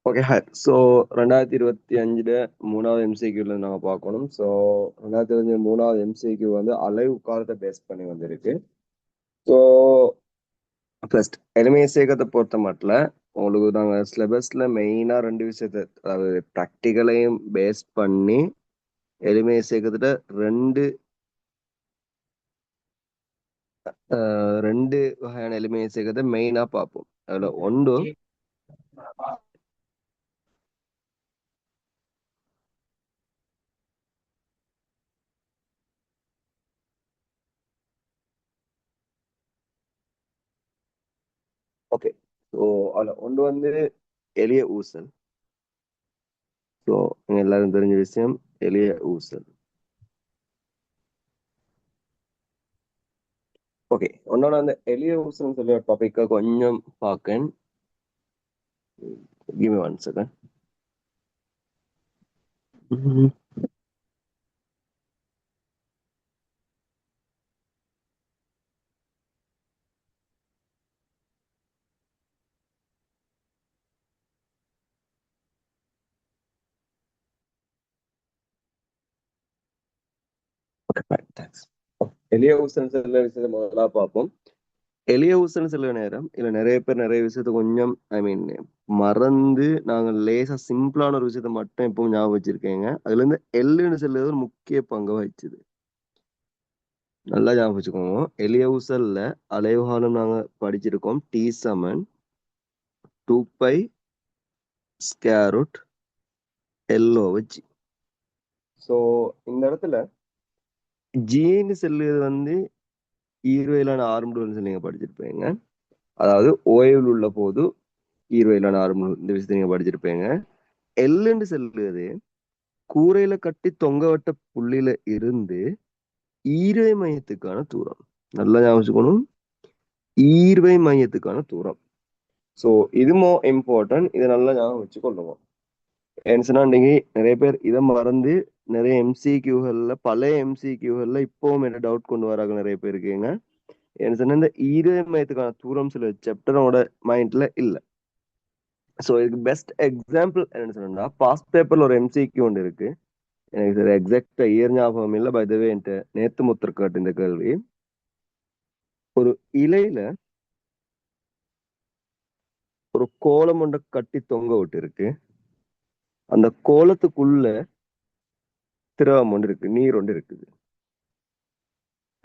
Okay hi. So 2025 மூணாவது எம்சிக்யூல நாங்கள் பார்க்கணும். ஸோ 2025 மூணாவது எம்சிக்யூ வந்து அலைவு காலத்தை பேஸ் பண்ணி வந்திருக்கு. ஸோ ஃபர்ஸ்ட் எளிமைய சேகத்தை பொறுத்த மட்டும் உங்களுக்கு நாங்கள் சிலபஸ்ல மெயினாக ரெண்டு விஷயத்த, அதாவது ப்ராக்டிக்கலையும் பேஸ் பண்ணி எளிமைய சேகத்துல ரெண்டு வகையான எளிமைய சேகத்தை மெயினாக பார்ப்போம். அதில் ஒன்று ஓகே. ஸோ அதில் ஒன்று வந்து எளிய ஊசல். ஸோ எல்லாரும் தெரிஞ்ச விஷயம் எளிய ஊசல். ஓகே, உன்னோட அந்த எளிய ஊசல்னு சொல்லி ஒரு டாபிக்கை கொஞ்சம் பார்க்கேன். Give me one second. Okay fine, thanks. எளிய ஊசல் சில விஷயத்தை முதல்ல பார்ப்போம். எளிய ஊசல் சில நேரம் இல்லை நிறைய பேர் நிறைய விஷயத்த கொஞ்சம் மறந்து நாங்கள் லேசா சிம்பிளான ஒரு விஷயத்த மட்டும் எப்பவும் ஞாபகம் வச்சிருக்கேங்க. அதுல இருந்து எள்ளுன்னு சொல்றது ஒரு முக்கிய பங்கு வகிச்சுது. நல்லா ஞாபகம் வச்சுக்கோங்க. எளிய ஊசல்ல அலைவுகாலம் நாங்க படிச்சிருக்கோம். டி சமன் 2π ஸ்கேர் ரூட் எல்லோ வச்சு. ஸோ இந்த இடத்துல ஜீன்னு சொல்லுறது வந்து ஈர்வையிலான ஆரம்புன்னு நீங்க படிச்சிருப்பீங்க. அதாவது ஓய்வில் உள்ள போது ஈர்வையிலான ஆரம்பு, இந்த விஷயத்தை நீங்க படிச்சிருப்பீங்க. எல்லுன்னு சொல்லுறது கூரையில கட்டி தொங்கவிட்ட புள்ளியில இருந்து ஈர்வை மையத்துக்கான தூரம். நல்லா ஞாபகம் வச்சுக்கணும், ஈர்வை மையத்துக்கான தூரம். ஸோ இது மோ இம்பார்ட்டன்ட், இதை நல்லா ஞாபகம் வச்சு கொள்ளுவோம். ஏன்னு சொன்னா இன்னைக்கு நிறைய பேர் இதை மறந்து நிறைய எம்சிக்யூகள்ல, பழைய எம்சிக்யூகள்ல இப்பவும் என்ன டவுட் கொண்டு வராங்க நிறைய பேர் இருக்கீங்க. ஏன்னு சொன்னா இந்த ஈர்வை மையத்துக்கான தூரம் சில சாப்டரோட மைண்ட்ல இல்ல. ஸோ இதுக்கு பெஸ்ட் எக்ஸாம்பிள் என்னன்னு சொன்னா பாஸ்ட் பேப்பர்ல ஒரு எம்சிக்யூ ஒன்று இருக்கு. எனக்கு இது எக்ஸாக்டா இயர் ஞாபகம் இல்லை. பை த வே என்கிட்ட நேத்து முத்தர் கேட்டு இந்த கேள்வி. ஒரு இலையில ஒரு கோலம் ஒன்றை கட்டி தொங்க விட்டு இருக்கு. அந்த கோலத்துக்குள்ள திரவம் ஒன்று இருக்கு, நீர் ஒன்று இருக்குது.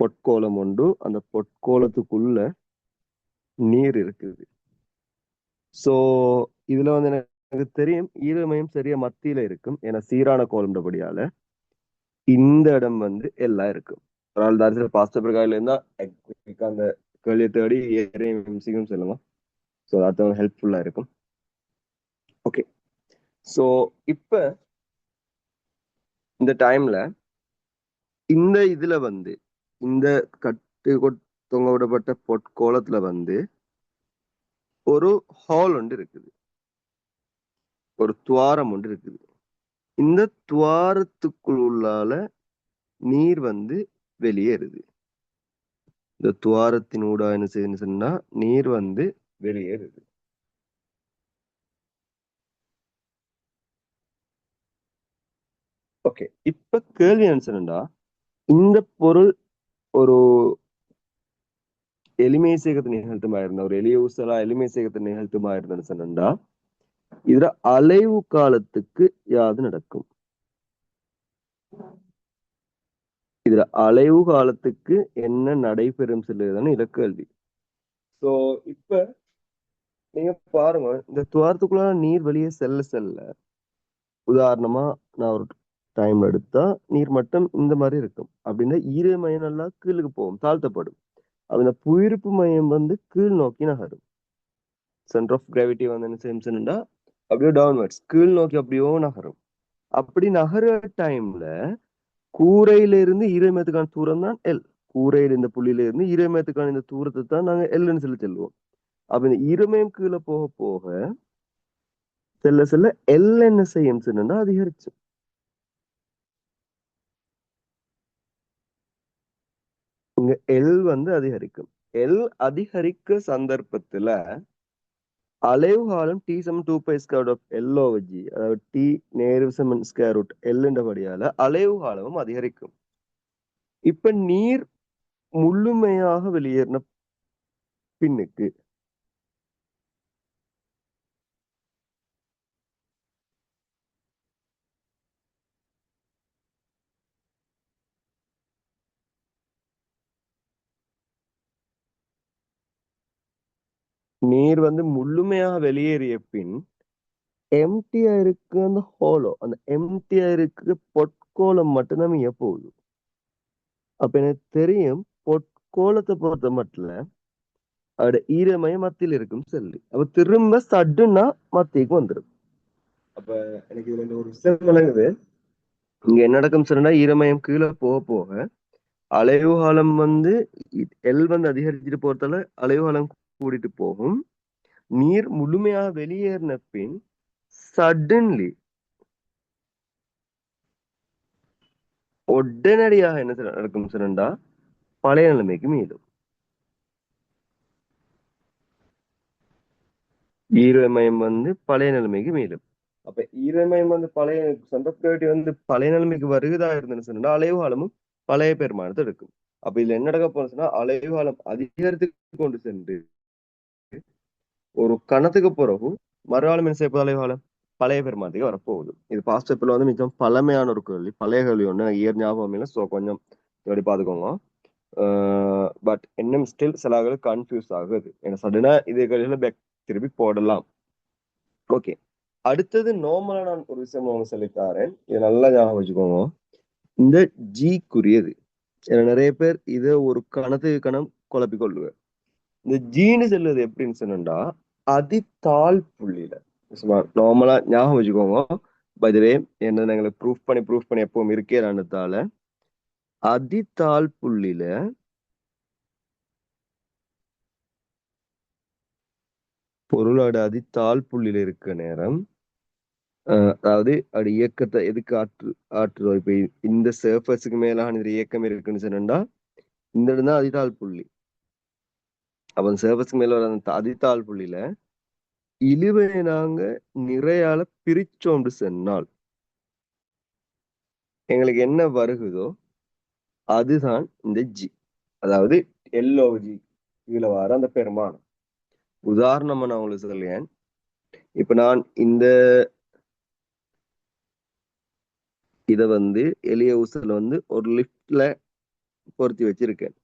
பொற்கோலம் ஒன்று, அந்த பொற்கோலத்துக்குள்ள நீர் இருக்குது. சோ இதுல வந்து எனக்கு தெரியும் ஈரமையும் சரியா மத்தியில இருக்கும். ஏன்னா சீரான கோலம்ன்றபடியால இந்த இடம் வந்து எல்லாம் இருக்கும். ஒரு ஆள் தாரிசில பாஸ்ட் பேப்பர் காயில இருந்தா அந்த கேள்வியை தேடி ஏறையும் சொல்லுங்க. ஸோ அது ஹெல்ப்ஃபுல்லா இருக்கும். ஓகே, ஸோ இப்ப இந்த டைம்ல இந்த இதுல வந்து இந்த தொங்க விடப்பட்ட பொற்கோலத்துல வந்து ஒரு ஹால் ஒன்று இருக்குது, ஒரு துவாரம் ஒன்று இருக்குது. இந்த துவாரத்துக்குள் உள்ளால நீர் வந்து வெளியேறுது. இந்த துவாரத்தின் ஊடா என்ன செய்யுதுன்னு சொன்னா நீர் வந்து வெளியேறுது. ஓகே, இப்ப கேள்வி என்ன சொன்னா, இந்த பொருள் ஒரு எளிமை சேகத்தை நிகழ்த்துமா இருந்த, ஒரு எளிய ஊசலா எளிமை சேகத்தை நிகழ்த்துமா இருந்தேன்னு சொன்னா இதுல அலைவு காலத்துக்கு யாது நடக்கும்? இதுல அலைவு காலத்துக்கு என்ன நடைபெறும் சொல்லுறதுன்னு இத கேள்வி. சோ இப்ப நீங்க பாருங்க, இந்த துவாரத்துக்குள்ள நீர் வெளியே செல்ல உதாரணமா நான் ஒரு டைம் எடுத்தா நீர் மட்டம் இந்த மாதிரி இருக்கும் அப்படின்னா ஈர மையம் நல்லா கீழுக்கு போகும், தாழ்த்தப்படும். அந்த புவியீர்ப்பு மையம் வந்து கீழ் நோக்கி நகரும். சென்டர் ஆஃப் கிராவிட்டி வந்து என்ன செய்யும்னா அப்படியே டவுன்வர்ட்ஸ் கீழ் நோக்கி அப்படியோ நகரும். அப்படி நகர டைம்ல கூரையில இருந்து ஈரமயத்துக்கான தூரம் தான் எல். கூரையில இந்த புள்ளியில இருந்து ஈரமயத்துக்கான இந்த தூரத்தை தான் நாங்க எல்னு சொல்லி செல்வோம். அப்ப இந்த ஈரமயம் கீழே போக போக செல்ல செல்ல எல் என்ன செய்யும் சொன்னா அதிகரிச்சு. இங்க எல் வந்து அதிகரிக்கும். எல் அதிகரிக்க சந்தர்ப்பத்துல அலைவு காலம் டி சமன் 2 pi square root of L over G, அதாவது டி நேரு சமன் ஸ்கொயர் ரூட் எல்ன்றபடியால அலைவு காலமும் அதிகரிக்கும். இப்ப நீர் முழுமையாக வெளியேறின பின்னுக்கு நீர் வந்து முழுமையாக வெளியேறிய பின் எம்டியா இருக்கு அந்த ஹோலோ, அந்த எம்டியா இருக்கு பொற்கோளம் மட்டும்தான் மிக போகுது. அப்ப எனக்கு தெரியும் பொற்கோளத்தை பொறுத்த மட்டும் அதோட ஈரமயம் மத்தியில் இருக்கும் சொல்லி, அப்ப திரும்ப சட்டுன்னா மத்திக்கு வந்துடும். அப்ப எனக்கு இதுல இந்த ஒரு விஷயம் விளங்குது. இங்க என்ன நடக்கும் சொன்னா, ஈரமயம் கீழே போக போக அலைவு காலம் வந்து எல் வந்து அதிகரிச்சுட்டு போறதால அலைவு காலம் கூடிட்டு போகும். நீர் முழுமையாக வெளியேறின பின் சடன்லி உடனடியாக என்ன நடக்கும் சொன்னா, பழைய நிலைமைக்கு மீண்டும் ஈரமயம் வந்து பழைய நிலைமைக்கு மீண்டும். அப்ப ஈரமயம் வந்து பழைய சந்தர்ப்பட்டி வந்து பழைய நிலைமைக்கு வருகிறதா இருந்துன்னு சொன்னா அலைவு காலமும் பழைய பெருமானத்தை எடுக்கும். அப்ப இதுல என்ன நடக்க போறோம்னு சொன்னா, அலைவு காலம் அதிகரித்து கொண்டு சென்று ஒரு கணத்துக்கு பிறகு மறுகாலம் என்ன செய்ய அலைவு காலம் பழைய பெருமானத்துக்கு வரப்போகுது. இது பாஸ்ட் பேப்பர்ல வந்து மிகவும் பழமையான ஒரு கேள்வி, பழைய கேள்வி ஒண்ணு இயர் ஞாபகம் இல்லை. ஸோ கொஞ்சம் தேடி பார்த்துக்கோங்க. பட் இன்னும் ஸ்டில் சில கன்ஃபியூஸ் ஆகுது. ஏன்னா சடனா இது கேள்வியில பேக் திருப்பி போடலாம். ஓகே, அடுத்தது நார்மலா நான் ஒரு விஷயம் அவங்க சொல்லித்தாரேன், இதை நல்லா ஞாபகம் வச்சுக்கோங்க. இந்த ஜிக்குரியது ஏன்னா நிறைய பேர் இதை ஒரு கணத்துக்கு கணம் குழப்பி கொள்ளுவேன். இந்த ஜீனு செல்லுது எப்படின்னு சொன்னா அதித்தாழ் புள்ளியில நார்மலா ஞாபகம் வச்சுக்கோங்க. பை த வே என்ன எங்களுக்கு ப்ரூஃப் பண்ணி எப்பவும் இருக்கேதானதால அதித்தாழ் புள்ளியில பொருளோட அதித்தாழ் புள்ளியில இருக்க நேரம், அதாவது அது இயக்கத்தை எதுக்கு ஆற்றுறோம். இப்ப இந்த சர்ஃபஸுக்கு மேலான இது இயக்கம் இருக்குன்னு சொன்னா இந்த இடம் தான் அதித்தாழ் புள்ளி. அப்ப அந்த சர்ஃபஸுக்கு மேல வர அந்த அதித்தாழ் புள்ளியில இழுவை நாங்க நிறையால பிரிச்சோண்டு சொன்னால் எங்களுக்கு என்ன வருகுதோ அதுதான் இந்த ஜி, அதாவது எல்ஓஜி இதுல வர அந்த பெருமானம். உதாரணமா நான் உங்களுக்கு சொல்லேன். இப்ப நான் இந்த இத வந்து எளிய ஊசல வந்து ஒரு லிஃப்ட்ல பொருத்தி வச்சிருக்கேன்.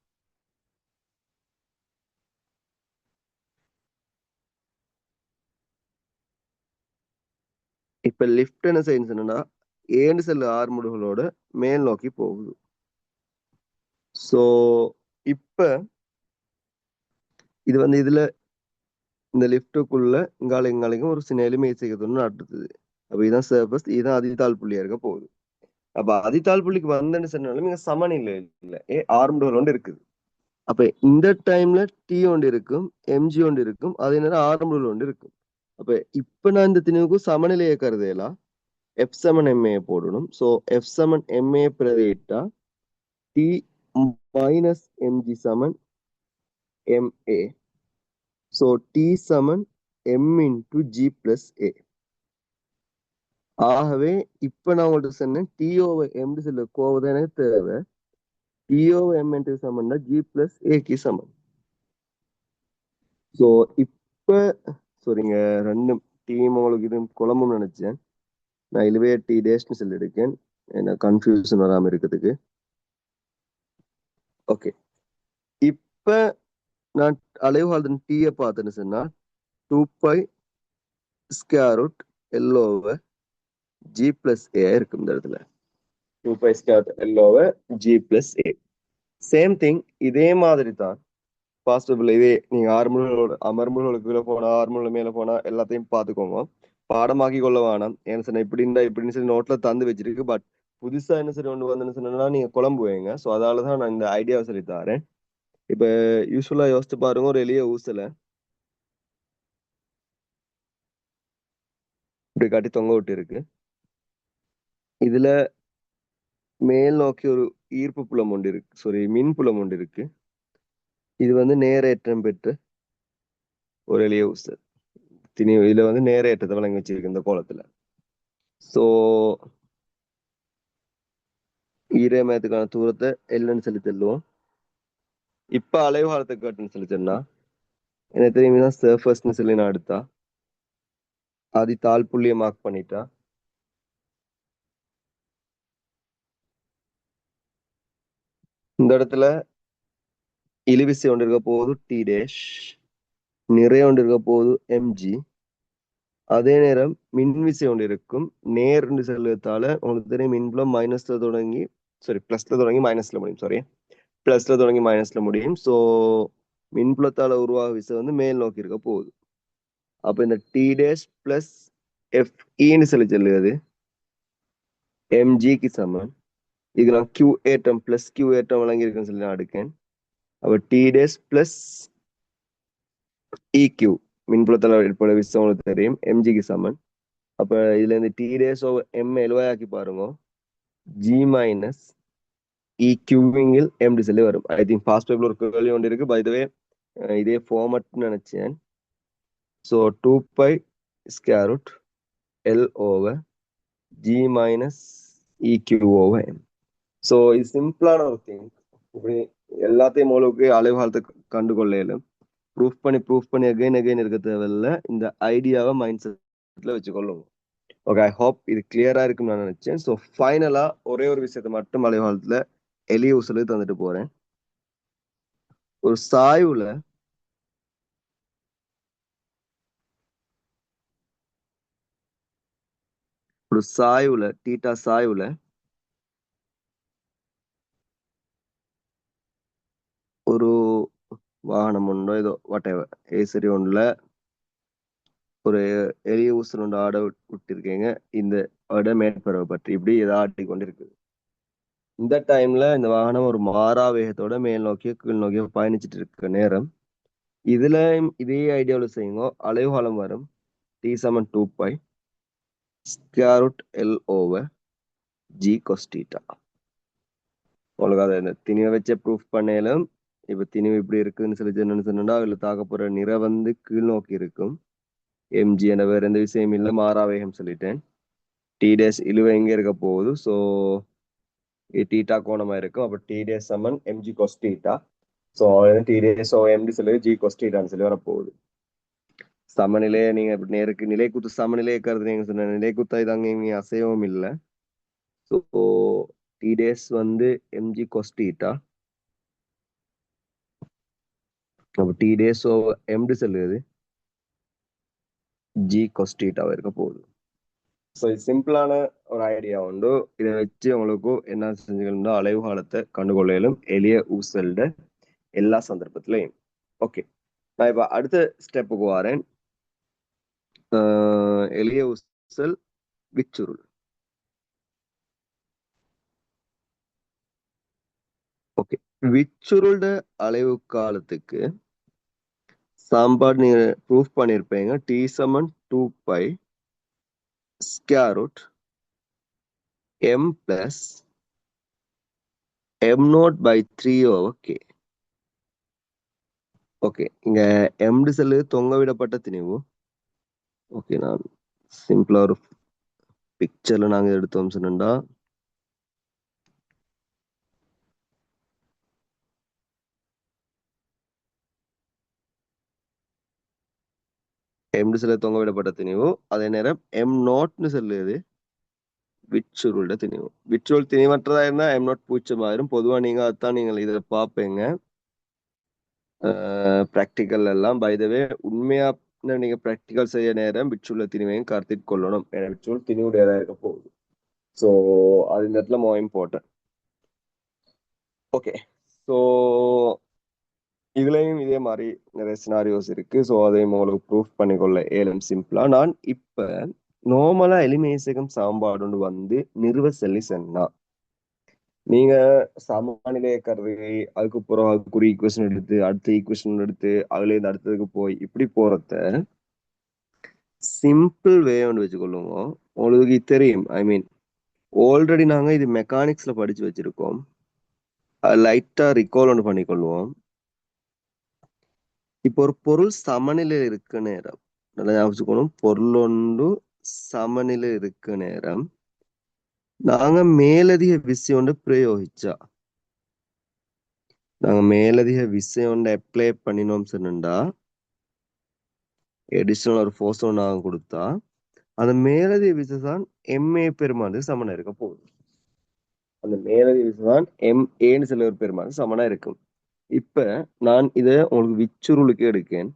இப்ப லிஃப்ட் என்ன செய்யணும் சொன்னா ஏழு செல் ஆர்முடுகளோட மேல் நோக்கி போகுது. சோ இப்ப இது வந்து இதுல இந்த லிஃப்ட்டுக்குள்ள இங்காலைக்கும் ஒரு சின்ன எளிமை செய்யணும்னு அடுத்தது. அப்ப இதுதான் சர்ஃபஸ், இதுதான் அதிதாழ் புள்ளியா இருக்க போகுது. அப்ப அதிதாழ் புள்ளிக்கு வந்தேன்னு சொன்னாலும் இங்க சமநிலை இல்ல, ஆர்முடுகள் ஒன்று இருக்குது. அப்ப இந்த டைம்ல டி ஒன்று இருக்கும், எம்ஜி ஒன்று இருக்கும், அதே நேரம் ஆர்முடுகள் ஒன்று இருக்கும். அப்ப இப்ப நான் இந்த திணிவுக்கு சமநிலையை கருதலாம், எஃப் சமன் எம்ஏ போடணும். ஸோ எஃப் சமன் எம்ஏ பிரதியிட்டா டி மைனஸ் எம்ஜி சமன் எம்ஏ. ஸோ டி சமன் எம் இன்டு ஜி பிளஸ் ஏ. ஆகவே இப்ப நான் உங்கள்கிட்ட சொன்னேன் டிஓவை எம் சொல்ல கோவதான் எனக்கு தேவை. டிஓவை எம் என்று சமன்னா ஜி பிளஸ் ஏக்கு சமன். ஸோ இப்ப சரிங்க, ரெண்டும் டீம் உங்களுக்கு இது குழம்புன்னு நினைச்சேன். நான் இதுவே டி டேஷ்னு சொல்லியிருக்கேன் என்ன கன்ஃபியூஷன் வராம இருக்கிறதுக்கு. ஓகே, இப்ப நான் அலைவாழ்தன் டீயை பார்த்தேன்னு சொன்னா 2 pi square root L over G plus A இருக்கும் இந்த இடத்துல. 2 pi square root L over G plus A. Same thing, இதே மாதிரி தான் பாசிபிள். இதே நீங்க அமர்முகளோட கீழே போனா ஆறுமுக மேல போனா எல்லாத்தையும் பார்த்துக்கோங்க, பாடமாக்கி கொள்ள வேணாம். ஏன்னு சொன்னா இப்படி இருந்தா இப்படின்னு சொல்லி நோட்ல தந்து வச்சிருக்கு. பட் புதுசா என்ன சரி ஒன்று வந்துன்னு சொன்னா நீங்க குழம்புவீங்க. ஸோ அதாலதான் நான் இந்த ஐடியாவை சொல்லி தரேன். இப்ப யூஸ்வலா யோசிச்சு பாருங்க, ஒரு எளிய ஊசல இப்படி காட்டி தொங்க விட்டு இருக்கு. இதுல மேல் நோக்கி ஒரு ஈர்ப்பு புலம் ஒன்று இருக்கு, சாரி மின் புலம் ஒன்று இருக்கு. இது வந்து நேரேற்றம் பெற்ற ஒரு எளிய ஊசல். இதுல வந்து நேர ஏற்றத்தை வழங்கி வச்சிருக்கு இந்த கோலத்துல. ஸோ ஈரமயத்துக்கான தூரத்தை எல்லுன்னு சொல்லி தள்ளுவோம். இப்ப அலைவாரத்தை கேட்டுன்னு சொல்லி சொன்னா எனக்கு தெரியுமா சர்ஃபஸ்ன்னு சொல்லி நான் எடுத்தா அது தாழ் புள்ளியை மார்க் பண்ணிட்டா இந்த இடத்துல இழுவிசை ஒன்று இருக்க போகுது டி டேஷ், நிறைய ஒன்று இருக்க போகுது எம்ஜி. அதே நேரம் மின்விசை ஒன்று இருக்கும். நேர்னு செல்வதால உங்களுக்கு தெரியும் மின்புலம் மைனஸ்ல தொடங்கி பிளஸ்ல தொடங்கி மைனஸ்ல முடியும். பிளஸ்ல தொடங்கி மைனஸ்ல முடியும். ஸோ மின்புலத்தால உருவாக விசை வந்து மேல் நோக்கி இருக்க போகுது. அப்ப இந்த டி டேஷ் பிளஸ் எஃப்இன்னு சொல்லி சொல்லுது எம்ஜிக்கு சமம். இது நான் கியூ ஏற்றம் பிளஸ் கியூ ஏற்றம் வழங்கி இருக்குன்னு சொல்லி நான் எடுக்கேன். அப்ப டி டேஷ் பிளஸ் இக்யூ மின்புலத்தால ஏற்பட விசை உங்களுக்கு தெரியும் எம்ஜிக்கு சமன். அப்ப இதுல இருந்து டி டேஷ் ஓவர் எம் எழுவாயாக்கி பாருங்க ஜி மைனஸ் இக்யூவிங்கில் எம்டி சொல்லி வரும். ஐ திங்க் ஃபாஸ்ட் பேப்பர்ல ஒரு கேள்வி ஒன்று இருக்கு. பை த வே இதே ஃபார்மட்னு நினைச்சேன். So 2π square root L over G minus E Q over M. So இது சிம்பிளான ஒரு திங். இப்படி எல்லாத்தையும் உங்களுக்கு அலைவாளத்தை கண்டுகொள்ளையிலும் ப்ரூஃப் பண்ணி அகைன் இருக்க தேவையில்ல. இந்த ஐடியாவை மைண்ட் செட்ல வச்சுக்கொள்ளுங்க. ஓகே, ஐ ஹோப் இது கிளியரா இருக்கும்னு நான் நினைச்சேன். ஸோ ஃபைனலா ஒரே ஒரு விஷயத்தை மட்டும் அலைவாளத்துல எளிய உசலு தந்துட்டு போறேன். ஒரு சாய்வுல டீட்டா சாய்வுல ஒரு வாகனம் ஒன்றோ ஏதோ வாட் எவர் ஏசரி ஒன்றுல ஒரு எளிய ஊசல் ஒன்று ஆட விட்டிருக்கீங்க. இந்த ஆட மேற்பரவை பற்றி இப்படி ஏதோ ஆட்டி கொண்டிருக்கு. இந்த டைம்ல இந்த வாகனம் ஒரு மாறா வேகத்தோட மேல் நோக்கிய கீழ் நோக்கிய பயணிச்சுட்டு இருக்க நேரம் இதுல இதே ஐடியாவில் செய்யுங்க. அலைவுகாலம் வரும் டி சமன் 2π square root L over G cos theta. உங்களுக்கு அதை இந்த திணிவை வச்ச ப்ரூஃப் பண்ணலும் இப்ப திணிவு இப்படி இருக்குன்னு சொல்லி சொன்னா அதுல தாக்க போற நிறை வந்து கீழ் நோக்கி இருக்கும். எம்ஜி என வேற எந்த விஷயம் இல்லை, மாறா வேகம் சொல்லிட்டேன். டி டேஸ் இழுவை எங்க இருக்க போகுது. ஸோ டீட்டா கோணமா இருக்கும். அப்ப டி டேஸ் சமன் M G cos theta. So T dash ஓ எம்டி சொல்லி ஜி கொஸ்டீட்டான்னு சொல்லி வரப்போகுது. சமநிலையை நீங்க இப்படி நேருக்கு நிலை குத்து சமநிலையை கருது நீங்க சொன்ன நிலை குத்தா இது அங்கே இங்கே அசையவும் இல்லை. ஸோ டி டேஸ் வந்து எம்ஜி கொஸ்டீட்டா. அப்போ டி டேஸ் ஓ எம்டி சொல்லுது ஜி கொஸ்டீட்டாவா இருக்க போகுது. ஸோ இது சிம்பிளான ஒரு ஐடியா உண்டு. இதை வச்சு உங்களுக்கு என்ன செஞ்சுக்கணும் அலைவு காலத்தை கண்டுகொள்ளையிலும் எளிய ஊசல்ட எல்லா சந்தர்ப்பத்திலையும். ஓகே, நான் இப்ப அடுத்த ஸ்டெப்புக்கு வரேன். எளிய ஊசல் விச்சுருள். ஓகே, விச்சுருள்ட அலைவு காலத்துக்கு சாம்பாடு நீங்க ப்ரூஃப் பண்ணிருப்பீங்க. டி சமன் 2π square root M plus M naught by 3 over K. Okay, இங்க எம்டு செல்லு தொங்க விடப்பட்ட திணிவு. ஓகே, நான் சிம்பிளா ஒரு பிக்சர்ல நாங்க எடுத்தோம் சொன்னா எம்டு செல்ல தொங்க விடப்பட்ட திணிவு. அதே நேரம் எம் நாட்னு சொல்லுது விச்சுருள்ட திணிவு. விச்சுருள் திணிவற்றதா இருந்தா எம் நாட் பூச்சமாயிரும். பொதுவா நீங்க அதான் நீங்கள் இதை பார்ப்பீங்க ப்ராக்டிக்கல் எல்லாம். பை த வே உண்மையா நீங்க ப்ராக்டிக்கல் செய்ய நேரம் விச்சுள்ள திணிவையும் கருத்தில் கொள்ளணும். விச்சுள் திணிவுடையதா இருக்க போகுது. ஸோ அது இந்த இடத்துல மோ இம்பார்ட்டன்ட். ஓகே, ஸோ இதுலயும் இதே மாதிரி நிறைய சினாரியோஸ் இருக்கு. ஸோ அதையும் உங்களுக்கு ப்ரூஃப் பண்ணிக்கொள்ள ஏலம் சிம்பிளா. நான் இப்ப நார்மலா எலிமேசகம் சாம்பாடு வந்து நிறுவ சொல்லி சொன்னா நீங்க சமநிலைய கருதி அதுக்கப்புறம் அதுக்குரிய ஈக்குவேஷன் எடுத்து அடுத்த ஈக்குவேஷன் எடுத்து அதுல இருந்து அடுத்ததுக்கு போய் இப்படி போறத சிம்பிள் வே ஒன்று வச்சுக்கொள்ளுங்க. உங்களுக்கு தெரியும், ஐ மீன் ஆல்ரெடி நாங்க இது மெக்கானிக்ஸ்ல படிச்சு வச்சிருக்கோம். லைட்டா ரிகால் ஒன்று பண்ணிக்கொள்வோம். இப்போ ஒரு பொருள் சமநிலையில் இருக்க நேரம் நல்லா ஞாபகம் வச்சுக்கணும். பொருள் ஒன்று சமநிலை இருக்க நேரம் நாங்க மேலதிக விசை ஒன்று பிரயோகிச்சா, நாங்க மேலதிக விசை ஒன்று அப்ளை பண்ணினோம் சொன்னா, எடிஷனல் ஒரு ஃபோர்ஸ் ஒன்று நாங்க கொடுத்தா, அந்த மேலதிக விசை தான் MA பெருமானது சமனா இருக்க போகுது. அந்த மேலதிக விசை தான் MAன்னு சொல்ல ஒரு பெருமானது சமனா இருக்கும். இப்ப நான் இதை உங்களுக்கு விச்சுருளுக்கு எடுக்கேன்.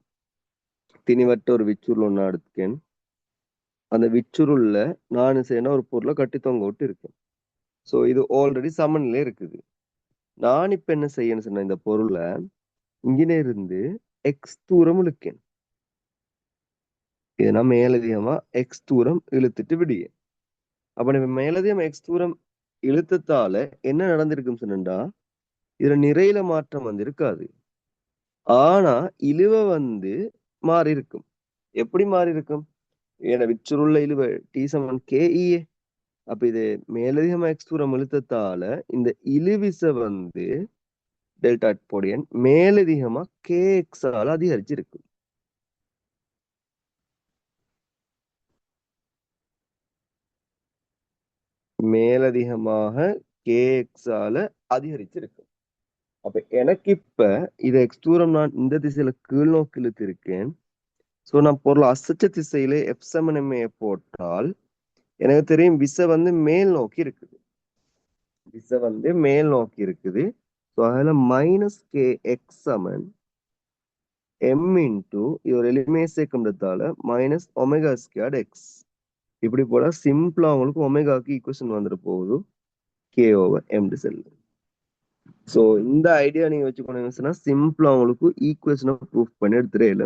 திணிவட்ட ஒரு விச்சுருள் ஒன்று எடுத்துக்கேன். அந்த விச்சுருள்ல நான் செய்யணும் ஒரு பொருளை கட்டி தொங்க விட்டு இருக்கேன். ஸோ இது ஆல்ரெடி சமநிலை இருக்குது. நான் இப்ப என்ன செய்யணும் சொன்ன, இந்த பொருளை இங்கே இருந்து எக்ஸ் தூரம் இழுக்கேன். இதை நான் மேலதிகமா எக்ஸ் தூரம் இழுத்துட்டு விடுவேன். அப்ப நம்ம மேலதிகம் எக்ஸ் தூரம் இழுத்தத்தால என்ன நடந்திருக்கும் சொன்னா, இதுல நிறையில மாற்றம் வந்து இருக்காது. ஆனா இழுவ வந்து மாறி இருக்கும். எப்படி மாறி இருக்கும்? ஏன்னா விச்சுருள்ள இழுவ டி சமன் KE. அப்ப இது மேலதிகமா எக்ஸ் தூரம் இழுத்தத்தால இந்த இழுவிசை வந்து டெல்டா பொடியன் மேலதிகமா KX ஆல அதிகரிச்சிருக்கு. மேலதிகமாக KX ஆல அதிகரிச்சிருக்கு. அப்ப எனக்கு இப்ப இதை எக்ஸ் தூரம் நான் இந்த திசையில கீழ் நோக்கி இழுத்திருக்கேன். சோ நான் பொருள் அசைச்ச திசையில எஃப் சமன் எம்ஏ போட்டால் எனக்கு தெரியும் விசை வந்து மேல் நோக்கி இருக்குது. விசை வந்து மேல் நோக்கி இருக்குது. ஸோ அதில் மைனஸ் KX சமன் எம் இன்டூ இது ஒரு எளிமையை சேர்க்கின்றதால மைனஸ் ஒமேகா ஸ்கொயர்ட் எக்ஸ். இப்படி போல சிம்பிளா உங்களுக்கு ஒமேகாக்கு ஈக்குவேஷன் வந்துட்டு போகுது K/M செல்லு. ஸோ இந்த ஐடியா நீங்க வச்சுக்கொண்டீங்கன்னா சிம்பிளா உங்களுக்கு ஈக்குவேஷனை ப்ரூஃப் பண்ணி எடுத்துடல.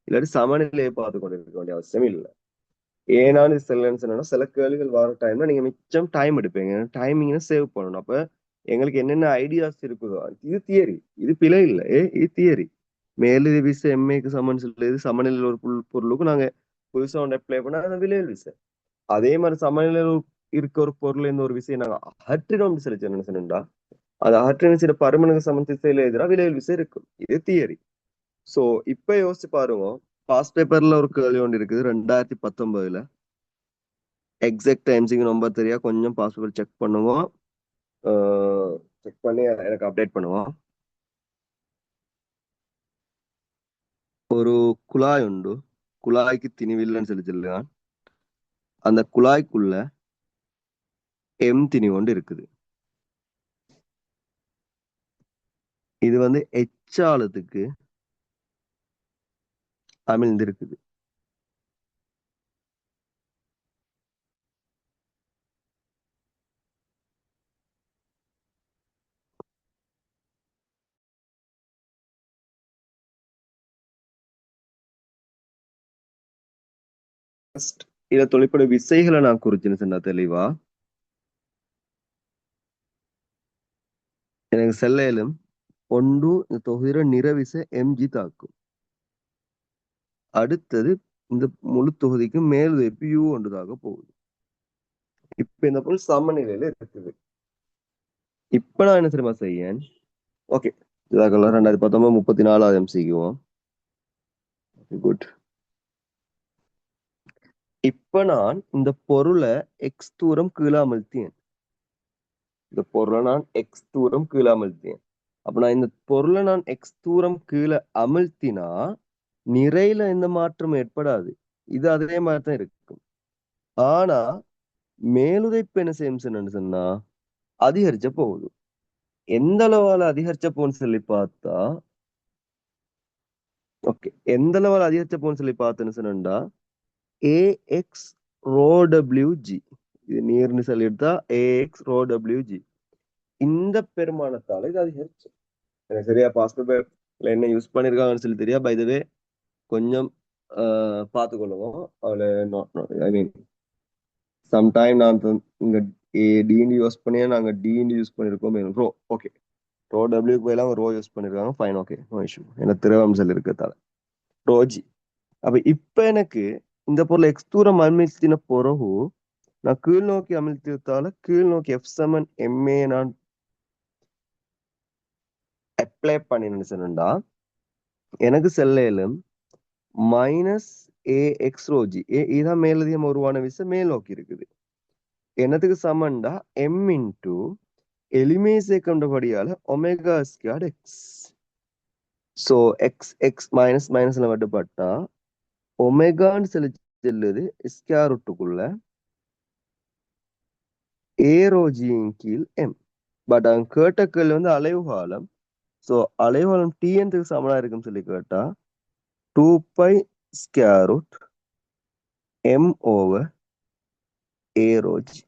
இல்லாட்டி சமநிலையை பார்த்து கொண்டு இருக்க வேண்டிய அவசியம் இல்லை. ஏனாலும் இது செல்லன்னு சொன்னா சில கேள்விகள் வர டைம்ல நீங்க மிச்சம் டைம் எடுப்பீங்க. டைமிங்கை சேவ் பண்ணணும். அப்ப எங்களுக்கு என்னென்ன ஐடியாஸ் இருக்குதோ, இது தியரி, இது பிழை இல்லை, இது தியரி. மேலு விசை எம்ஏக்கு சமன் சொல்லுது. சமநிலையில் ஒரு பொருளுக்கு நாங்க புதுசா ஒன்று அப்ளை பண்ணா அது விளைவு விசை. அதே மாதிரி சமநிலையில் இருக்க ஒரு பொருள் இந்த ஒரு விஷயம் நாங்க அகற்றினோம் சொல்லி என்ன சொன்னா, அது அகற்றின சில பருமனுக்கு சமன் திசையில எதிராக விளைவு விசை இருக்கும். இது தியரி. சோ இப்ப யோசிச்சு பாருங்க. பாஸ்ட் பேப்பர்ல ஒரு கேள்வி ஒன்று இருக்குது 2019. எக்ஸாக்ட் டைம்ஸுக்கு ரொம்ப தெரியா, கொஞ்சம் பாஸ்ட் பேப்பர் செக் பண்ணுவோம். செக் பண்ணி எனக்கு அப்டேட் பண்ணுவோம். ஒரு குழாய் உண்டு. குழாய்க்கு திணிவில்லைன்னு சொல்லி சொல்லுவான். அந்த குழாய்க்குள்ள திணி கொண்டு இருக்குது. இது வந்து எச்சாளத்துக்கு அமிழ்ந்து இருக்குது. இத தொழிற்பட விசைகளை நான் குறிச்சுன்னு சொன்னா தெளிவா எனக்கு செல்லையிலும் ஒன்று இந்த தொகுதியில நிறவிசை MG தாக்கும். அடுத்தது இந்த முழு தொகுதிக்கு மேல் வைப்பு U ஒன்றுதாக போகுது. இப்ப இந்த பொருள் சமநிலையில இருக்குது. இப்ப நான் என்ன தெரியுமா செய்யேன்? ஓகே, இதாக்கெல்லாம் 2019 34வது MCக்குவோம். குட். இப்ப நான் இந்த பொருளை எக்ஸ் தூரம் கீழே அமழ்த்தியேன். இந்த பொருளை நான் எக்ஸ் தூரம் கீழே அமழ்த்தியேன். அப்ப நான் இந்த பொருளை நான் எக்ஸ் தூரம் கீழே அமழ்த்தினா நிறையில எந்த மாற்றம் ஏற்படாது. இது அதே மாதிரி தான் இருக்கும். ஆனா மேலுதைப்பு என்ன செய்யும் சொன்னா அதிகரிச்ச போகுது. எந்த அளவால அதிகரிச்ச போன்னு சொல்லி பார்த்தா, ஓகே, எந்த அளவால அதிகரிச்ச போன்னு சொல்லி பார்த்தேன்னு சொன்னா AX ரோ WG. இது நீர்னு சொல்லி எடுத்தா AX ரோ WG. இந்த பெருமானத்தால இது அதிகரிச்சு. எனக்கு சரியா பாஸ்பேட்ல என்ன யூஸ் பண்ணிருக்காங்கன்னு சொல்லி தெரியா. பை த வே கொஞ்சம் பார்த்துக்கொள்ளுவோம். அதுல ஐ மீன் சம்டைம் நான் இங்க டிஎன்டி யூஸ் பண்ணியா நாங்க டிஎன்டி யூஸ் பண்ணிருக்கோம். ரோ ஓகே, ரோ டபிள்யூக்கு பதிலாக ரோ யூஸ் பண்ணிருக்காங்க. Fine, okay, no issue. ஏன்னா திரவம்சல் இருக்கிறதால ரோஜி. அப்ப இப்ப எனக்கு இந்த பொருள் எக்ஸ் தூரம் அமிழ்த்தின பிறகு நான் கீழ் நோக்கி அமிழ்த்தியதால கீழ் நோக்கி எஃப் சமன் எம்ஏ நான் அப்ளை பண்ணினேன்னு சொன்னா எனக்கு செல்லையிலும் minus A X rho G இதுதான் மேலதிகம் உருவான விசை மேல் நோக்கி இருக்குது. என்னத்துக்கு சமன்டா எம் இன்டூ எலிமேசை கொண்டபடியால omega square X. So X X minus மைனஸ்ல மட்டுப்பட்டா ஒமேகான்னு சொல்லி செல்லுது ஸ்கொயர் ரூட்டுக்குள்ள ஏரோஜியின் கீழ் எம். பட் அவன் கேட்ட கேள்வி வந்து அலைவு காலம். ஸோ அலைவு காலம் டிஎன்த்துக்கு சமனா இருக்குன்னு சொல்லி கேட்டா 2π square root M over A rho G.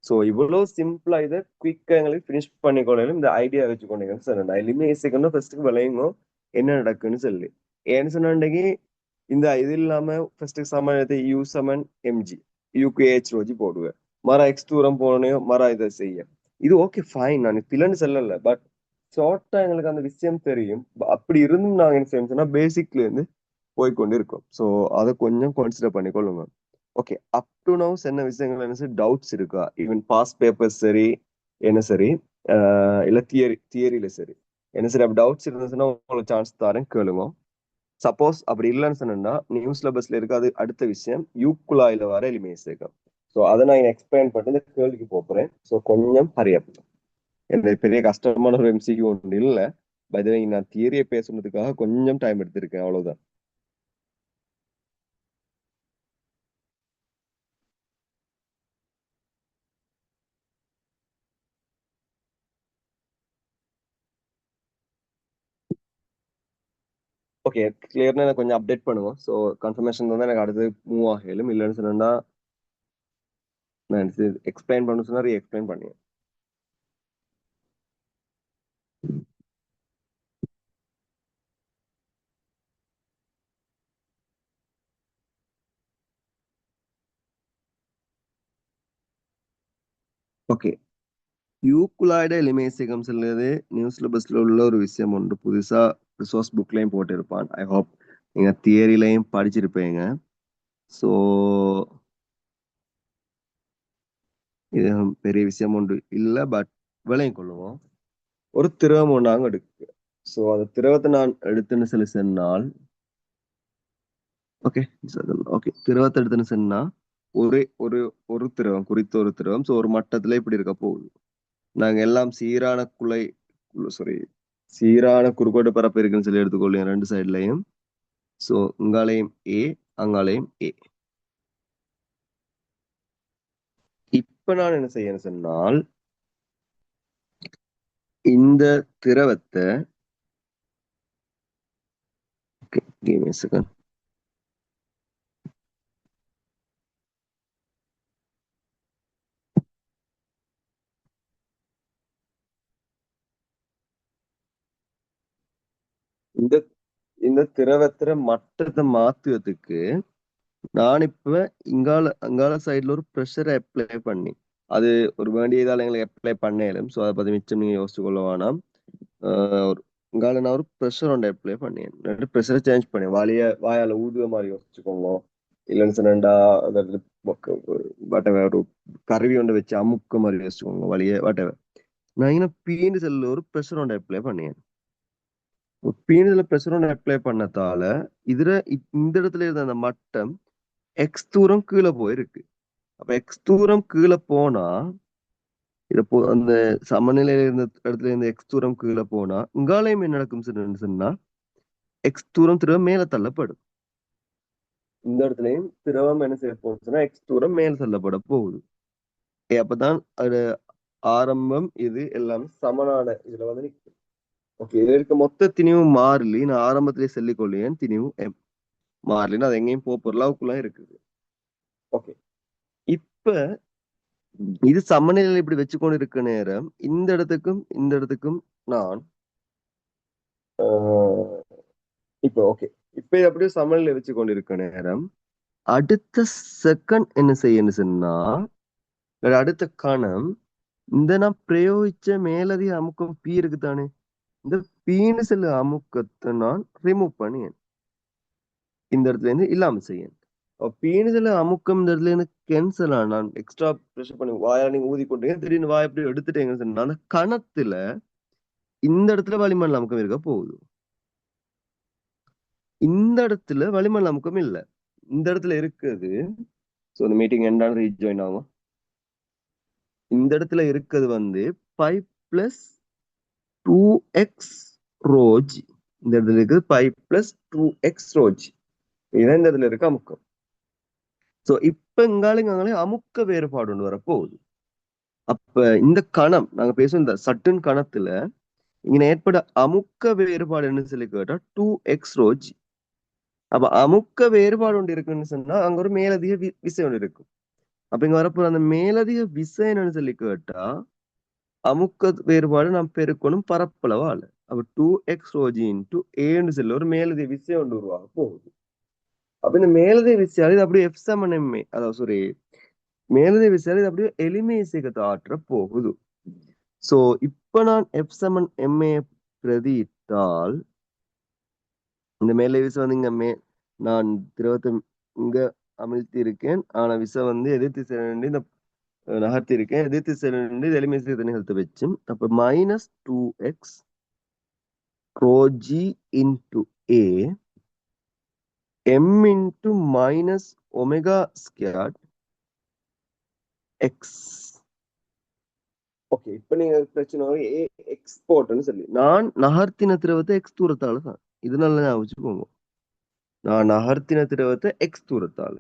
So இவ்வளோ சிம்பிளா இதை குயிக்கா எங்களுக்கு ஃபினிஷ் பண்ணிக்கொள்ளும் இந்த ஐடியா வச்சுக்கொண்டீங்க சார். நான் எலிமினேஷன் ஃபர்ஸ்ட்டுக்கு விளையுங்க என்ன நடக்குன்னு சொல்லி. ஏன்னு சொன்னாண்டே இந்த இது இல்லாம ஃபர்ஸ்ட்டுக்கு சமன் யூ சமன் எம்ஜி யூக்கு ஏஹெச் ரோஜி போடுவேன். மர எக்ஸ் தூரம் போகணும் மர இதை செய்ய. இது ஓகே ஃபைன், நான் பிள்ளைன்னு சொல்லல. பட் ஷார்ட்டா எங்களுக்கு அந்த விஷயம் தெரியும். அப்படி இருந்தும் நாங்க என்ன செய்யணும்னா பேசிக்ல இருந்து போய்கொண்டு இருக்கோம். ஸோ அதை கொஞ்சம் கன்சிடர் பண்ணிக்கொள்ளுங்க. ஓகே, அப் டு நவுஸ் என்ன விஷயங்கள் என்ன சரி டவுட்ஸ் இருக்கா? ஈவன் பாஸ் பேப்பர்ஸ் சரி என்ன சரி இல்ல தியரியில சரி என்ன சரி அப்படி டவுட்ஸ் இருந்துச்சுன்னா உங்களுக்கு சான்ஸ் தரேன், கேளுங்க. சப்போஸ் அப்படி இல்லைன்னு சொன்னா நியூ சிலபஸ்ல இருக்க அது அடுத்த விஷயம் யூக்குலாயில வர எலிமினேஷன். ஸோ அதை நான் எக்ஸ்பிளைன் பண்ணி இந்த கேள்விக்கு போறேன். ஸோ கொஞ்சம் ஹரியப். எனக்கு பெரிய கஷ்டமான ஒரு எம்சிக்கு ஒன்று இல்லை. பை த வே நான் தியரியை பேசுனதுக்காக கொஞ்சம் டைம் எடுத்திருக்கேன், அவ்வளவுதான். ஓகே, கிளியர்னா எனக்கு கொஞ்சம் அப்டேட் பண்ணுவோம். ஸோ கன்ஃபர்மேஷன் தான் எனக்கு அடுத்து மூவ் ஆகலும். இல்லைன்னு சொன்னா நான் எக்ஸ்பிளைன் பண்ண சொன்னா எக்ஸ்பிளைன் பண்ணி. ஓகே, யூக்குலாய்ட எலிமேசிகம் சொல்லுறது நியூ சிலபஸ்ல உள்ள ஒரு விஷயம் ஒன்று. புதுசா ரிசோர்ஸ் புக்லையும் போட்டிருப்பான். ஐ ஹோப் நீங்க தியரிலையும் படிச்சிருப்பீங்க. ஸோ இது பெரிய விஷயம் ஒன்று இல்லை. பட் விலையும் கொள்ளுவோம். ஒரு திரவம் ஒன்றாங்க எடுக்கு. ஸோ அந்த திரவத்தை நான் எடுத்துன்னு சொல்லி சொன்னால் ஓகே ஓகே திரவத்தை எடுத்துன்னு சொன்னா ஒரே ஒரு ஒரு திரவம் குறித்த ஒரு திரவம். ஸோ ஒரு மட்டத்துல இப்படி இருக்க போகுது. நாங்க எல்லாம் சீரான சாரி சீரான குறுக்கோட்டு பரப்பு இருக்குன்னு சொல்லி எடுத்துக்கொள்ளும் ரெண்டு சைட்லயும். ஸோ இங்காலையும் ஏ அங்காலையும் ஏ. இப்ப நான் என்ன செய்யணும் சொன்னால் இந்த திரவத்தை இந்த இந்த திரவத்துல மட்டத்தை மாத்துறதுக்கு நான் இப்ப அங்கால சைட்ல ஒரு ப்ரெஷரை அப்ளை பண்ணி அது ஒரு வேண்டியதால எங்களுக்கு அப்ளை பண்ணேலும். ஸோ அதை பத்தி மிச்சம் நீங்க யோசிச்சு கொள்ள வேணாம். இங்கால நான் ஒரு ப்ரெஷர் ஒன்று அப்ளை பண்ணேன். ரெண்டு ப்ரெஷரை சேஞ்ச் பண்ணேன். வாயால ஊதுவ மாதிரி யோசிச்சுக்கோங்க. இல்லைன்னு சொன்னா அதாவது ஒரு கருவி ஒன்று வச்சு அமுக்க மாதிரி யோசிச்சுக்கோங்க. வாட்டவர் நான் இங்கே பீண்டு செல்ல ஒரு ப்ரெஷர் ஒன்று அப்ளை பண்ணேன். பீனதுல ப்ரெஷர் ஒன்று அப்ளை பண்ணதால இதுல இந்த இடத்துல இருந்த அந்த மட்டம் எக்ஸ் தூரம் கீழே போயிருக்கு. அப்ப எக்ஸ் தூரம் கீழே போனா அந்த சமநிலையில இருந்த இடத்துல இருந்து எக்ஸ் தூரம் கீழே போனா இங்காலயம் என்ன நடக்கும் சொன்னா எக்ஸ் தூரம் திரவம் மேல தள்ளப்படும். இந்த இடத்துலயும் திரவம் என்ன செய்ய போகுதுன்னா எக்ஸ் தூரம் மேல தள்ளப்பட போகுது. அப்பதான் அது ஆரம்பம் இது எல்லாமே சமனான இதுல வந்து நிற்கும். ஓகே, இதுல இருக்க மொத்த திணிவும் மாறிலி நான் ஆரம்பத்திலேயே சொல்லிக்கொள்ளேன். திணிவும் எம் மாறலின்னு அது எங்கேயும் பொருளாவுக்குள்ள இருக்குது. ஓகே, இப்ப இது சமநிலையில் இப்படி வச்சுக்கொண்டு இருக்க நேரம் இந்த இடத்துக்கும் இந்த இடத்துக்கும் நான் இப்போ ஓகே இப்ப இது அப்படியே சமநிலை வச்சு கொண்டு இருக்க நேரம் அடுத்த செகண்ட் என்ன செய்யணும் சொன்னா அடுத்த கணம் இந்த நான் பிரயோகிச்ச மேலதிக அமுக்கம் பி இருக்குதானே, இந்த பீனு செல்லு அமுக்கத்தை நான் ரிமூவ் பண்ணியேன். இந்த இடத்துல இருந்து இல்லாம செய்யேன். பீனு செல்லு அமுக்கம் இந்த இடத்துல இருந்து கேன்சல் ஆன நான் எக்ஸ்ட்ரா ப்ரெஷர் பண்ணி வாயா நீங்க ஊதி கொண்டீங்க திடீர்னு வாய் எப்படி எடுத்துட்டீங்கன்னு சொன்னா அந்த கணத்துல இந்த இடத்துல வளிமண்டல அமுக்கம் இருக்க போகுது. இந்த இடத்துல வளிமண்டல அமுக்கம் இல்லை. இந்த இடத்துல இருக்குது. ஸோ இந்த மீட்டிங் என்னன்னு ரீஜாயின் ஆகும். இந்த இடத்துல இருக்கிறது வந்து 5 பிளஸ் 2x ரோஜ். இந்த இடத்துல இருக்குது 5 பிளஸ் 2x ரோஜ். இதுதான் இந்த இடத்துல இருக்க அமுக்கம். ஸோ இப்ப இங்காலே அமுக்க வேறுபாடு ஒன்று வரப்போகுது. அப்ப இந்த கணம் நாங்க பேசும் இந்த சட்டுன் கணத்துல இங்க ஏற்பட அமுக்க வேறுபாடு என்ன சொல்லி கேட்டா 2x ரோஜ். அப்ப அமுக்க வேறுபாடு ஒன்று இருக்குன்னு சொன்னா அங்க ஒரு மேலதிக விசை ஒன்று இருக்கும். அப்ப இங்க வரப்போற அந்த மேலதிக விசை என்னன்னு சொல்லி கேட்டா அமுக்க வேறுபாடு நாம் பெருக்கணும் பரப்பளவால. அப்ப 2x ரோஜி இன்டு ஏன்னு சொல்லி ஒரு மேலதிக விசை ஒன்று உருவாக போகுது. அப்ப இந்த மேலதிக விசையால் இது அப்படியே எஃப் சமன் எம்ஏ, அதாவது சாரி, மேலதிக விசையால் இது அப்படியே எளிமை இசைக்கத்தை ஆற்ற போகுது. சோ இப்ப நான் எஃப் சமன் எம்ஏ பிரதியிட்டால் இந்த மேலே விசை வந்து இங்க நான் திரவத்தை இங்க அமிழ்த்தி இருக்கேன். ஆனா விசை வந்து எதிர் திசையில இந்த நகர்த்தி இருக்கேன். எதிர் திசையில இது எளிமை இசைக்கத்தை நிகழ்த்த வச்சு அப்ப மைனஸ் 2x ரோஜி இன்டு ஏ m into minus omega squared x. Okay, இப்ப நீங்க பிரச்சனை எக்ஸ்போர்ட்னு சொல்லி நான் நகர்த்தின திரவத்தை எக்ஸ் தூரத்தால தான். இது நல்லா ஞாபகம் வச்சுக்கோங்க. நான் நகர்த்தின திரவத்தை எக்ஸ் தூரத்தால.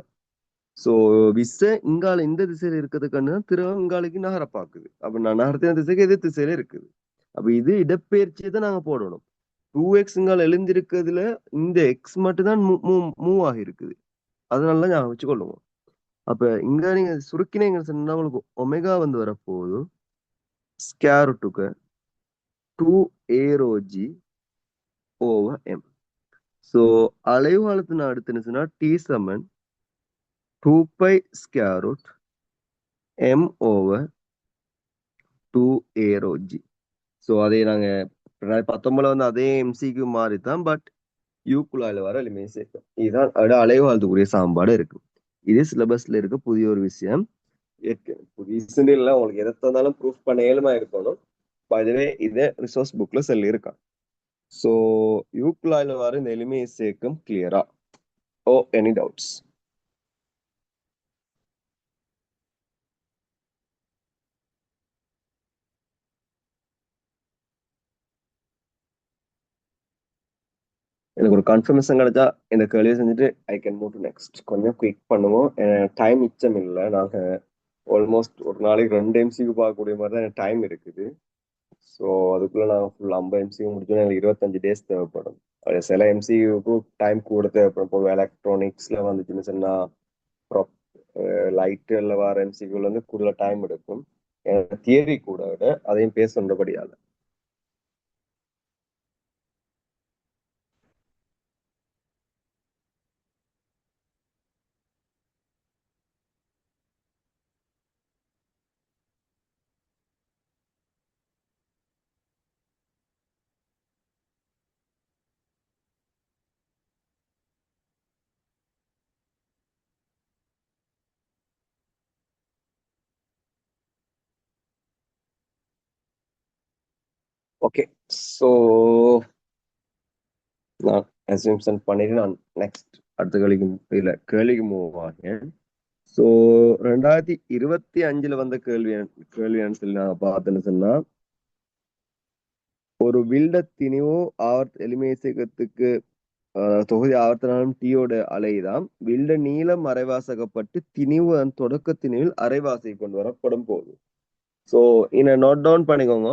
சோ விசை இங்கால இந்த திசையில இருக்கிறதுக்கான திரவம் இங்காலைக்கு நகர பாக்குது. அப்ப நான் நகர்த்தின திசைக்கு எதிர் திசையில இருக்குது. அப்ப இது இடப்பெயர்ச்சியை தான் நாங்க போடணும். 2x இங்கால எழுந்திருக்கிறதுல இந்த எக்ஸ் மட்டும் தான் மூவ் ஆகி இருக்குது. அதனால ஞாபகம் வச்சுக்கொள்ளுவோம். அப்ப இங்க நீங்க சுருக்கினீங்க சொன்னா உங்களுக்கு ஒமேகா வந்து வரப்போகுது ஸ்கேர் ரூட்டுக்கு 2a rho G over m. So அலைவு காலத்து நான் எடுத்துன்னு சொன்னா t சமன் 2 square root m over 2a rho G. So அதே நாங்க 2019 வந்து அதே எம்சிக்கு மாறித்தான், பட் யூக்குள்ளால வர எளிமை சேர்க்கும். இதுதான் அலைவு காலத்துக்குரிய சாம்பாடு இருக்கு. இது சிலபஸ்ல இருக்க புதிய ஒரு விஷயம். புதுசுன்னு இல்லை, உங்களுக்கு எதை தந்தாலும் ப்ரூஃப் பண்ண ஏழுமா இருக்கணும். இதுவே இதே ரிசோர்ஸ் புக்ல சொல்லி இருக்கான். ஸோ யூக்லாயில வர இந்த எளிமையை சேர்க்கும் கிளியரா? ஓ எனி டவுட்ஸ்? எனக்கு ஒரு கன்ஃபர்மேஷன் கிடைச்சா இந்த கேள்வியை செஞ்சுட்டு I can move to next. கொஞ்சம் குயிக் பண்ணுவோம். டைம் மிச்சம் இல்லை. நாங்க ஆல்மோஸ்ட் ஒரு நாளைக்கு 2 எம்சிக்கு பார்க்கக்கூடிய மாதிரி தான் எனக்கு டைம் இருக்குது. ஸோ அதுக்குள்ள நாங்கள் ஃபுல் 50 எம்சிக்கு முடிச்சோன்னா எனக்கு 25 டேஸ் தேவைப்படும். சில எம்சிக்கு டைம் கூட தேவைப்படும். இப்போ எலக்ட்ரானிக்ஸ்ல வந்துச்சுன்னு சொன்னா லைட்டுல வர எம்சிக்குள்ள வந்து கூடுதல் டைம் எடுக்கும். தியரி கூட விட அதையும் பேசுறபடியால. ஓகே, ஸோ நான் அசம்ஷன் பண்ணிட்டு நான் நெக்ஸ்ட் அடுத்த கேள்விக்கு மூவ் ஆகேன். ஸோ 2025 வந்த கேள்வியான்னு சொல்லி நான் பார்த்தேன்னு சொன்னா, ஒரு வில்ட திணிவோ எளிமை சேர்க்கத்துக்கு தொகுதி ஆவர்த்தனாலும் டீயோட அலைதான் வில்ட நீளம் அரைவாசகப்பட்டு திணிவு தொடக்க திணிவில் அரைவாசை கொண்டு வரப்படும் போது. ஸோ இதை நோட் டவுன் பண்ணிக்கோங்க.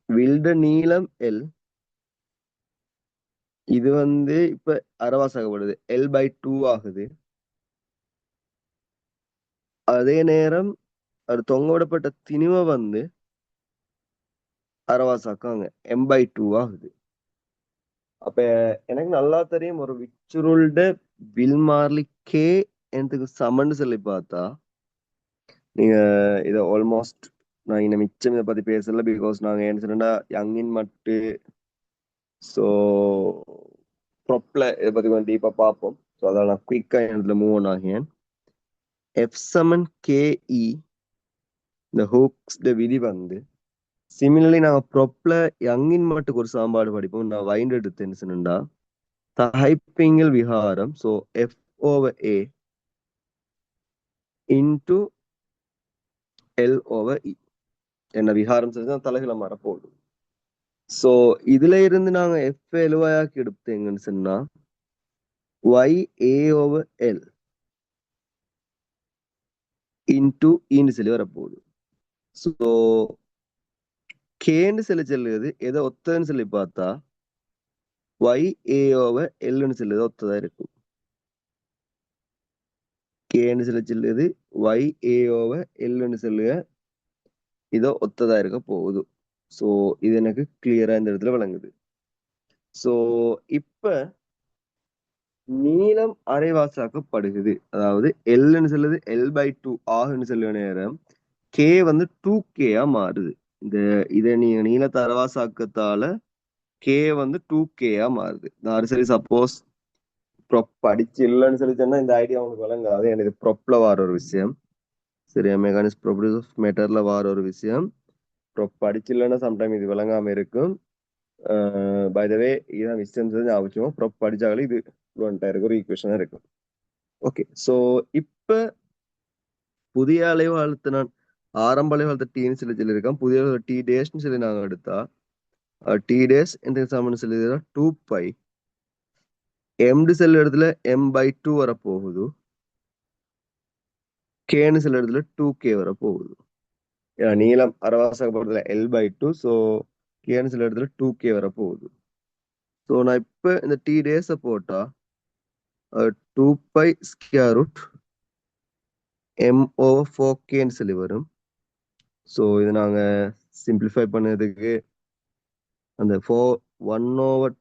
வில்ட நீளம் எல், இது வந்து இப்ப அரைவாசகப்படுது, L/2 ஆகுது. அதே நேரம் அது தொங்க விடப்பட்ட திணிவை வந்து அரைவாசாக்காங்க, M/2 ஆகுது. அப்ப எனக்கு நல்லா தெரியும் ஒரு விச்சுருள்ட வில்மார்லி கே எனக்கு சமன்னு சொல்லி பார்த்தா நீங்க இதை ஆல்மோஸ்ட் நான் இன்னும் மிச்சம் இதை பத்தி பேசல. பிகாஸ் நாங்க என்ன சொன்னா யங்கின் மட்டு ஸோ ப்ரொப்ல இதை பத்தி கொஞ்சம் டீப்பா பார்ப்போம். ஸோ அதான் நான் குயிக்கா இதுல மூவ் ஆன் ஆகியேன். எஃப் சமன் கேஇ இந்த ஹூக்ஸ் விதி வந்து சிமிலர்லி நாங்க ப்ரொப்ல யங்கின் மட்டுக்கு ஒரு சாம்பாடு படிப்போம். நான் வைண்ட் எடுத்தேன்னு சொன்னா தகைப்பிங்கல் விகாரம். ஸோ எஃப் ஓவர் ஏ இன்டு எல் ஓவர் இ என்ன விகாரம் செஞ்சா தலைகளை மாறப்போகுது. சோ இதுல இருந்து நாங்க எஃப் எழுவாயாக்கி எடுத்தீங்கன்னு சொன்னா Y A over L into இன்னு சொல்லி வரப்போகுது. ஸோ கேன்னு சொல்லி சொல்லுது எதை ஒத்ததுன்னு சொல்லி பார்த்தா ஒய் ஏ ஓவர் எல்னு சொல்லுது ஒத்ததா இருக்கும். கேன்னு சொல்லி சொல்லுது ஒய் ஏ ஓவர் எல்னு சொல்லுக இதோ ஒத்ததா இருக்க போகுது. ஸோ இது எனக்கு கிளியரா இந்த இடத்துல விளங்குது. ஸோ இப்ப நீளம் அரைவாசாக்கப்படுகிறது. அதாவது எல்னு சொல்லுது L/2 ஆகுன்னு சொல்லுவ நேரம் கே வந்து 2K மாறுது. இந்த இதை நீங்க நீளத்தை அரைவாசாக்கத்தால கே வந்து 2K மாறுது. நான் சரி சப்போஸ் ப்ரொப் படிச்சு இல்லைன்னு சொல்லி சொன்னா இந்த ஐடியா உங்களுக்கு விளங்காது. எனக்கு ப்ரொப்ல வார ஒரு விஷயம், சரியா, மெக்கானிக்ஸ் ப்ராப்பர்ட்டிஸ் ஆஃப் மேட்டர்ல வார ஒரு விஷயம். ப்ரொப் படிச்சு இல்லைன்னா சம்டைம் இது விளங்காம இருக்கும். பை த வே இதான் விஷயம் ஞாபகம். ப்ரொப் படிச்சாலே இது இருக்கு, ஒரு ஈக்குவேஷனா இருக்கும். ஓகே, ஸோ இப்ப புதிய அலைவாழ்த்து நான் ஆரம்ப அலைவாழ்த்து டீன்னு சொல்லி சொல்லியிருக்கேன். புதிய டி டேஸ்ன்னு சொல்லி நாங்க எடுத்தா டி டேஸ் எந்த சமன் சொல்லி 2π எம்டு செல் இடத்துல M/2 வரப்போகுது, கேன்னு சில இடத்துல 2K வரப்போகுது. நீளம் அரைவாசகப்படுறதுல L/2, ஸோ கேன்னு சில இடத்துல 2K வரப்போகுது. ஸோ நான் இப்ப இந்த டி டேஸை போட்டா 2π ஸ்கொயர் ரூட் M/4Kன்னு சொல்லி வரும். ஸோ இது நாங்க சிம்பிளிஃபை பண்ணதுக்கு அந்த 1/4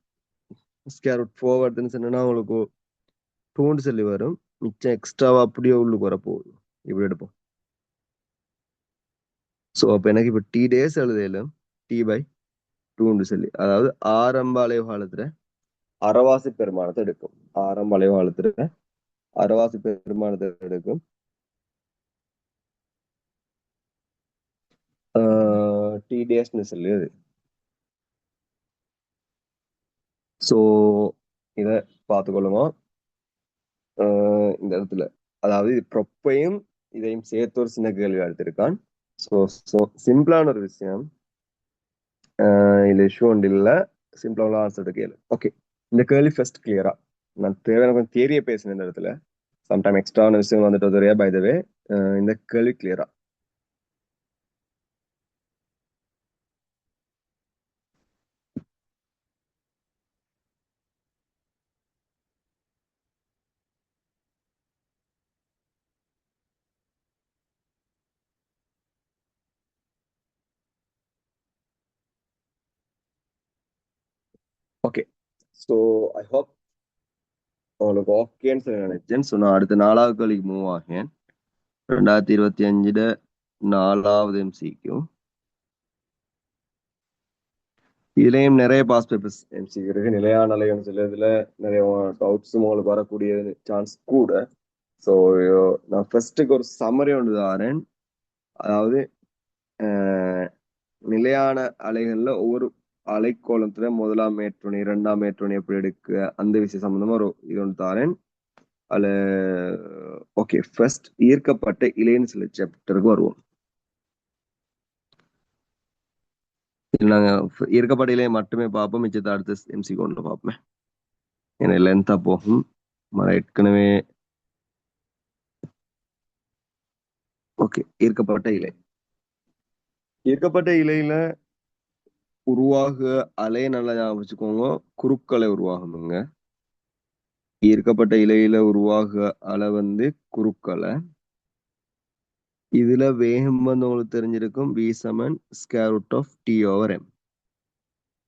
ஸ்கொயர் ரூட் 4 வருதுன்னு சொன்னா உங்களுக்கு 2 சொல்லி வரும். மிச்சம் எக்ஸ்ட்ராவா அப்படியே உள்ளுக்கு வரப்போகுது. இப்படி எடுப்போம். ஸோ அப்போ எனக்கு இப்போ டி டேஸ் எழுதையிலும் T/2 சொல்லி, அதாவது ஆரம்ப அலைவாளத்துல அரைவாசி பெருமானத்தை எடுக்கும். ஆரம்ப அலைவாளத்துல அரைவாசி பெருமானத்தை எடுக்கும். டி டேஸ்ன்னு சொல்லி அது. ஸோ இதை பார்த்துக்கொள்ளுங்க இந்த இடத்துல. அதாவது ப்ரொப்பையும் இதையும் சேர்த்து ஒரு சின்ன கேள்வி எடுத்திருக்கான். ஸோ ஸோ சிம்பிளான ஒரு விஷயம் இல்லை, இஷ்யூ ஒன்று இல்லை, சிம்பிளான ஆன்சர் கேள்வி. ஓகே, இந்த கேள்வி ஃபர்ஸ்ட் கிளியரா நான் தேவையான கொஞ்சம் தியரியை பேசினேன் இந்த இடத்துல. சம்டைம் எக்ஸ்ட்ரான விஷயம் வந்துட்டு வரையா. பை த வே இந்த கேள்வி கிளியரா? ஓகே, ஸோ ஐ ஹோப் உங்களுக்கு ஓகேன்னு சொல்லி நினைச்சேன். ஸோ நான் அடுத்த 4வது கேள்விக்கு மூவ் ஆகேன். 2025 4வது MCQ. இதுலயும் நிறைய பாஸ் பேப்பர்ஸ் MCQ இருக்கு. நிலையான அலைன்னு சொல்லி இதுல நிறைய டவுட்ஸும் உங்களுக்கு வரக்கூடிய சான்ஸ் கூட. ஸோ நான் ஃபர்ஸ்ட்டுக்கு ஒரு சம்மரி ஒன்று தாரேன். அதாவது நிலையான அலைகள்ல ஒவ்வொரு அலைக்கோளத்துல முதலாம் மேற்றுணை, இரண்டாம் மேற்றுணை எப்படி எடுக்க, அந்த விஷயம் சம்பந்தமா ஒரு இது ஒன்று தாரேன். அதுல ஓகே, ஃபர்ஸ்ட் ஈர்க்கப்பட்ட இலைன்னு சில சாப்டருக்கு வருவோம். நாங்க ஈர்க்கப்பட்ட இலையை மட்டுமே பார்ப்போம், மிச்சத்தை அடுத்த MCQ ஒன்று பார்ப்போம். ஏன்னா லென்த்தா போகும். ஏற்கனவே ஓகே, ஈர்க்கப்பட்ட இலை. ஈர்க்கப்பட்ட இலையில உருவாக அலை நல்லா ஞாபகம் வச்சுக்கோங்க, குறுக்கலை உருவாகணுங்க. ஈர்க்கப்பட்ட இலையில உருவாக அலை வந்து குறுக்கலை. இதுல வேகம் வந்து உங்களுக்கு தெரிஞ்சிருக்கும் V சமன் square root of T over M.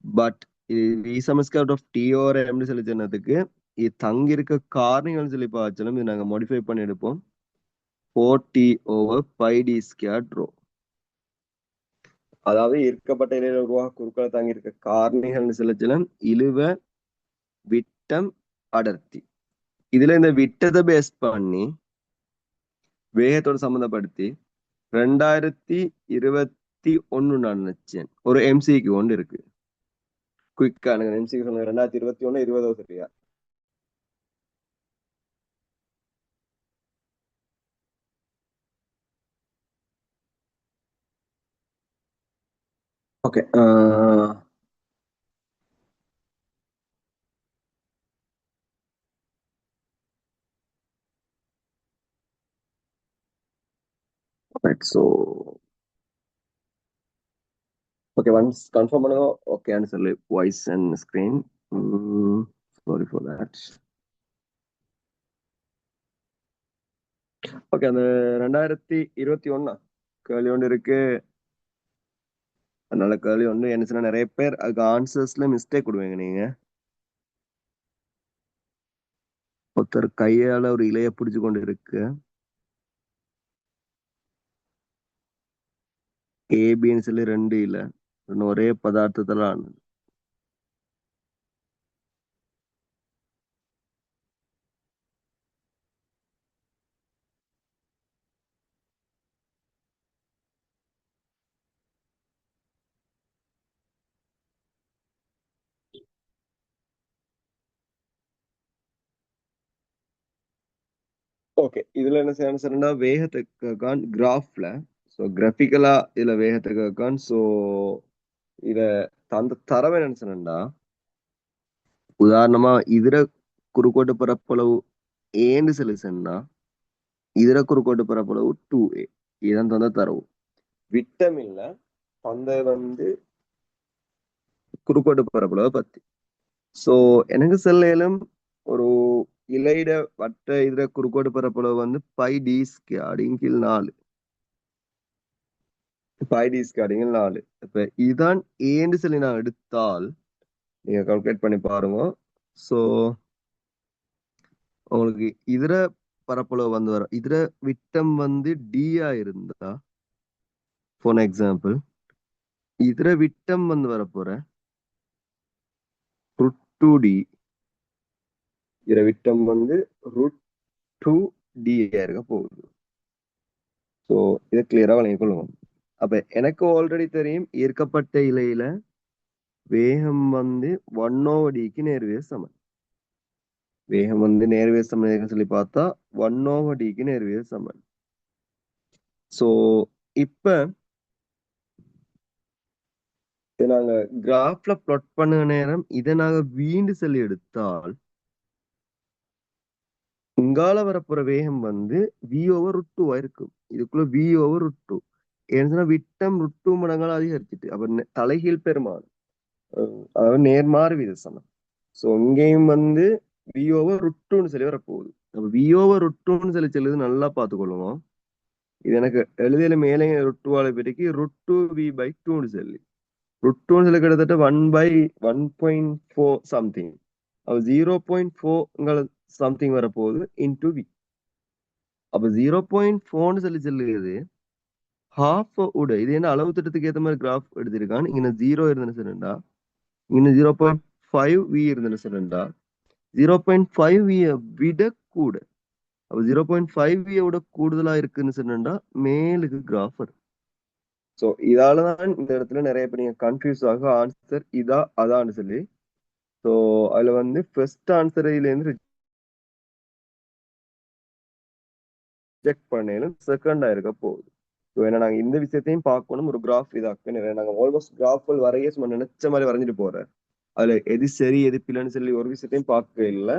But இது V சமன் square root of T over M சொல்லி சொன்னதுக்கு இது தங்கி இருக்க காரணிகள் சொல்லி பார்த்தாலும் இது நாங்க மாடிஃபை பண்ணி எடுப்போம். 4T over πD square row. அதாவது ஈர்க்கப்பட்ட இலையில உருவாக குறுக்களை தங்கி இருக்க காரணிகள்னு சொல்லச்சலும் இழுவ, விட்டம், அடர்த்தி. இதுல இந்த விட்டத்தை பேஸ் பண்ணி வேகத்தோட சம்மந்தப்படுத்தி 2021 நான் நினைச்சேன் ஒரு MCQ ஒன்று இருக்கு. குயிக்கா எனக்கு MCQ சொன்ன 2021 20 சரியா? Okay. So okay, once confirm பண்ணுங்க. ஓகேன்னு சொல்லி voice and screen. Sorry for that. Okay, அந்த 2021 கேள்வி ஒன்று இருக்கு. அதனால கேள்வி ஒன்று என்ன சொன்னா, நிறைய பேர் அதுக்கு ஆன்சர்ஸ்ல மிஸ்டேக் கொடுவீங்க நீங்க. ஒருத்தர் கையால ஒரு இலைய பிடிச்சு கொண்டு இருக்கு. ஏபின்னு சொல்லி ரெண்டு இலை, ஒரே பதார்த்தத்துல ஆனது. ஓகே, இதுல என்ன செய்யணும்னா வேகத்துக்கு கிராஃப்ல, ஸோ கிராஃபிக்கலா இதுல வேகத்துக்கு. ஸோ இத தந்த தரவை என்ன சொன்னா, உதாரணமா இதர குறுக்கோட்டு பரப்பளவு ஏன்னு சொல்லி சொன்னா, இதர குறுக்கோட்டு பரப்பளவு 2a. இதான் தந்த தரவு. விட்டம் இல்ல, தந்த குறுக்கோட்டு பரப்பளவு 10. ஸோ எனக்கு செல்லும் ஒரு இலையிட வட்ட இதர குறுக்கோட்டு பரப்பளவு பை டி ஸ்கொயர் கீழ் 4. Pi T square 4. இப்ப இதான் ஏன்னு சொல்லி நான் எடுத்தால் நீங்க கால்குலேட் பண்ணி பாருங்க. ஸோ உங்களுக்கு இதர பரப்பளவு வரும். இதர விட்டம் டி ஆ இருந்தா, ஃபார் எக்ஸாம்பிள் இதர விட்டம் வரப்போற √2d. இதர விட்டம் √2d இருக்க போகுது. ஸோ இதை கிளியரா வழங்கிக் கொள்ளுவோம். அப்ப எனக்கு ஆல்ரெடி தெரியும் ஈர்க்கப்பட்ட இலையில வேகம் 1/dக்கு நேர்விய சமன். வேகம் நேர்விய சமன் சொல்லி பார்த்தா 1/dக்கு நேர்விய சமன். ஸோ இப்ப நாங்க கிராஃப்ல பிளாட் பண்ண நேரம் இதை நாங்க வீண்டு சொல்லி எடுத்தால், இங்கால வரப்போற வேகம் v/√2 இருக்கும். இதுக்குள்ள v/√2 ஏன்னா விட்டம் √2 மடங்கால அதிகரிச்சுட்டு, அப்ப தலைகீழ் பெருமானம், அதாவது நேர்மாறு வித சமன். ஸோ இங்கேயும் v/√2ன்னு சொல்லி வரப்போகுது. அப்ப v/√2ன்னு சொல்லி சொல்லுது, நல்லா பார்த்துக்கொள்ளுவோம். இது எனக்கு எழுதியில மேலே √2 பெருக்கி √2v/2ன்னு சொல்லி √2ன்னு சொல்லி கிட்டத்தட்ட 1/1.4 சம்திங். அப்ப 0.4 சம்திங் வரப்போகுது இன்டூ வி. அப்ப 0.4ன்னு சொல்லி சொல்லுது ஹாஃப் உட. இது என்ன அளவு திட்டத்துக்கு ஏற்ற மாதிரி கிராஃப் எடுத்திருக்கான். இங்க 0 இருந்துன்னு சொல்லுண்டா, இங்க 0.5v இருந்துன்னு சொல்லுண்டா, 0.5v விட கூட. அப்ப 0.5v விட கூடுதலா இருக்குன்னு சொன்னா மேலுக்கு கிராஃப் வரும். ஸோ இதாலதான் இந்த இடத்துல நிறைய பேர் நீங்க கன்ஃபியூஸ் ஆக ஆன்சர் இதா அதான்னு சொல்லி. ஸோ அதுல ஃபர்ஸ்ட் ஆன்சர் இதுல இருந்து ரிஜெக்ட் பண்ணேன்னு செகண்டா இருக்க போகுது. ஸோ ஏன்னா நாங்க இந்த விஷயத்தையும் பார்க்கணும். ஒரு கிராஃப் இதாக்குன்னு நாங்க ஆல்மோஸ்ட் கிராஃப்கள் வரைய சும்மா நினைச்ச மாதிரி வரைஞ்சிட்டு போறேன். அதுல எது சரி எது பிள்ளைன்னு சொல்லி ஒரு விஷயத்தையும் பார்க்க இல்லை.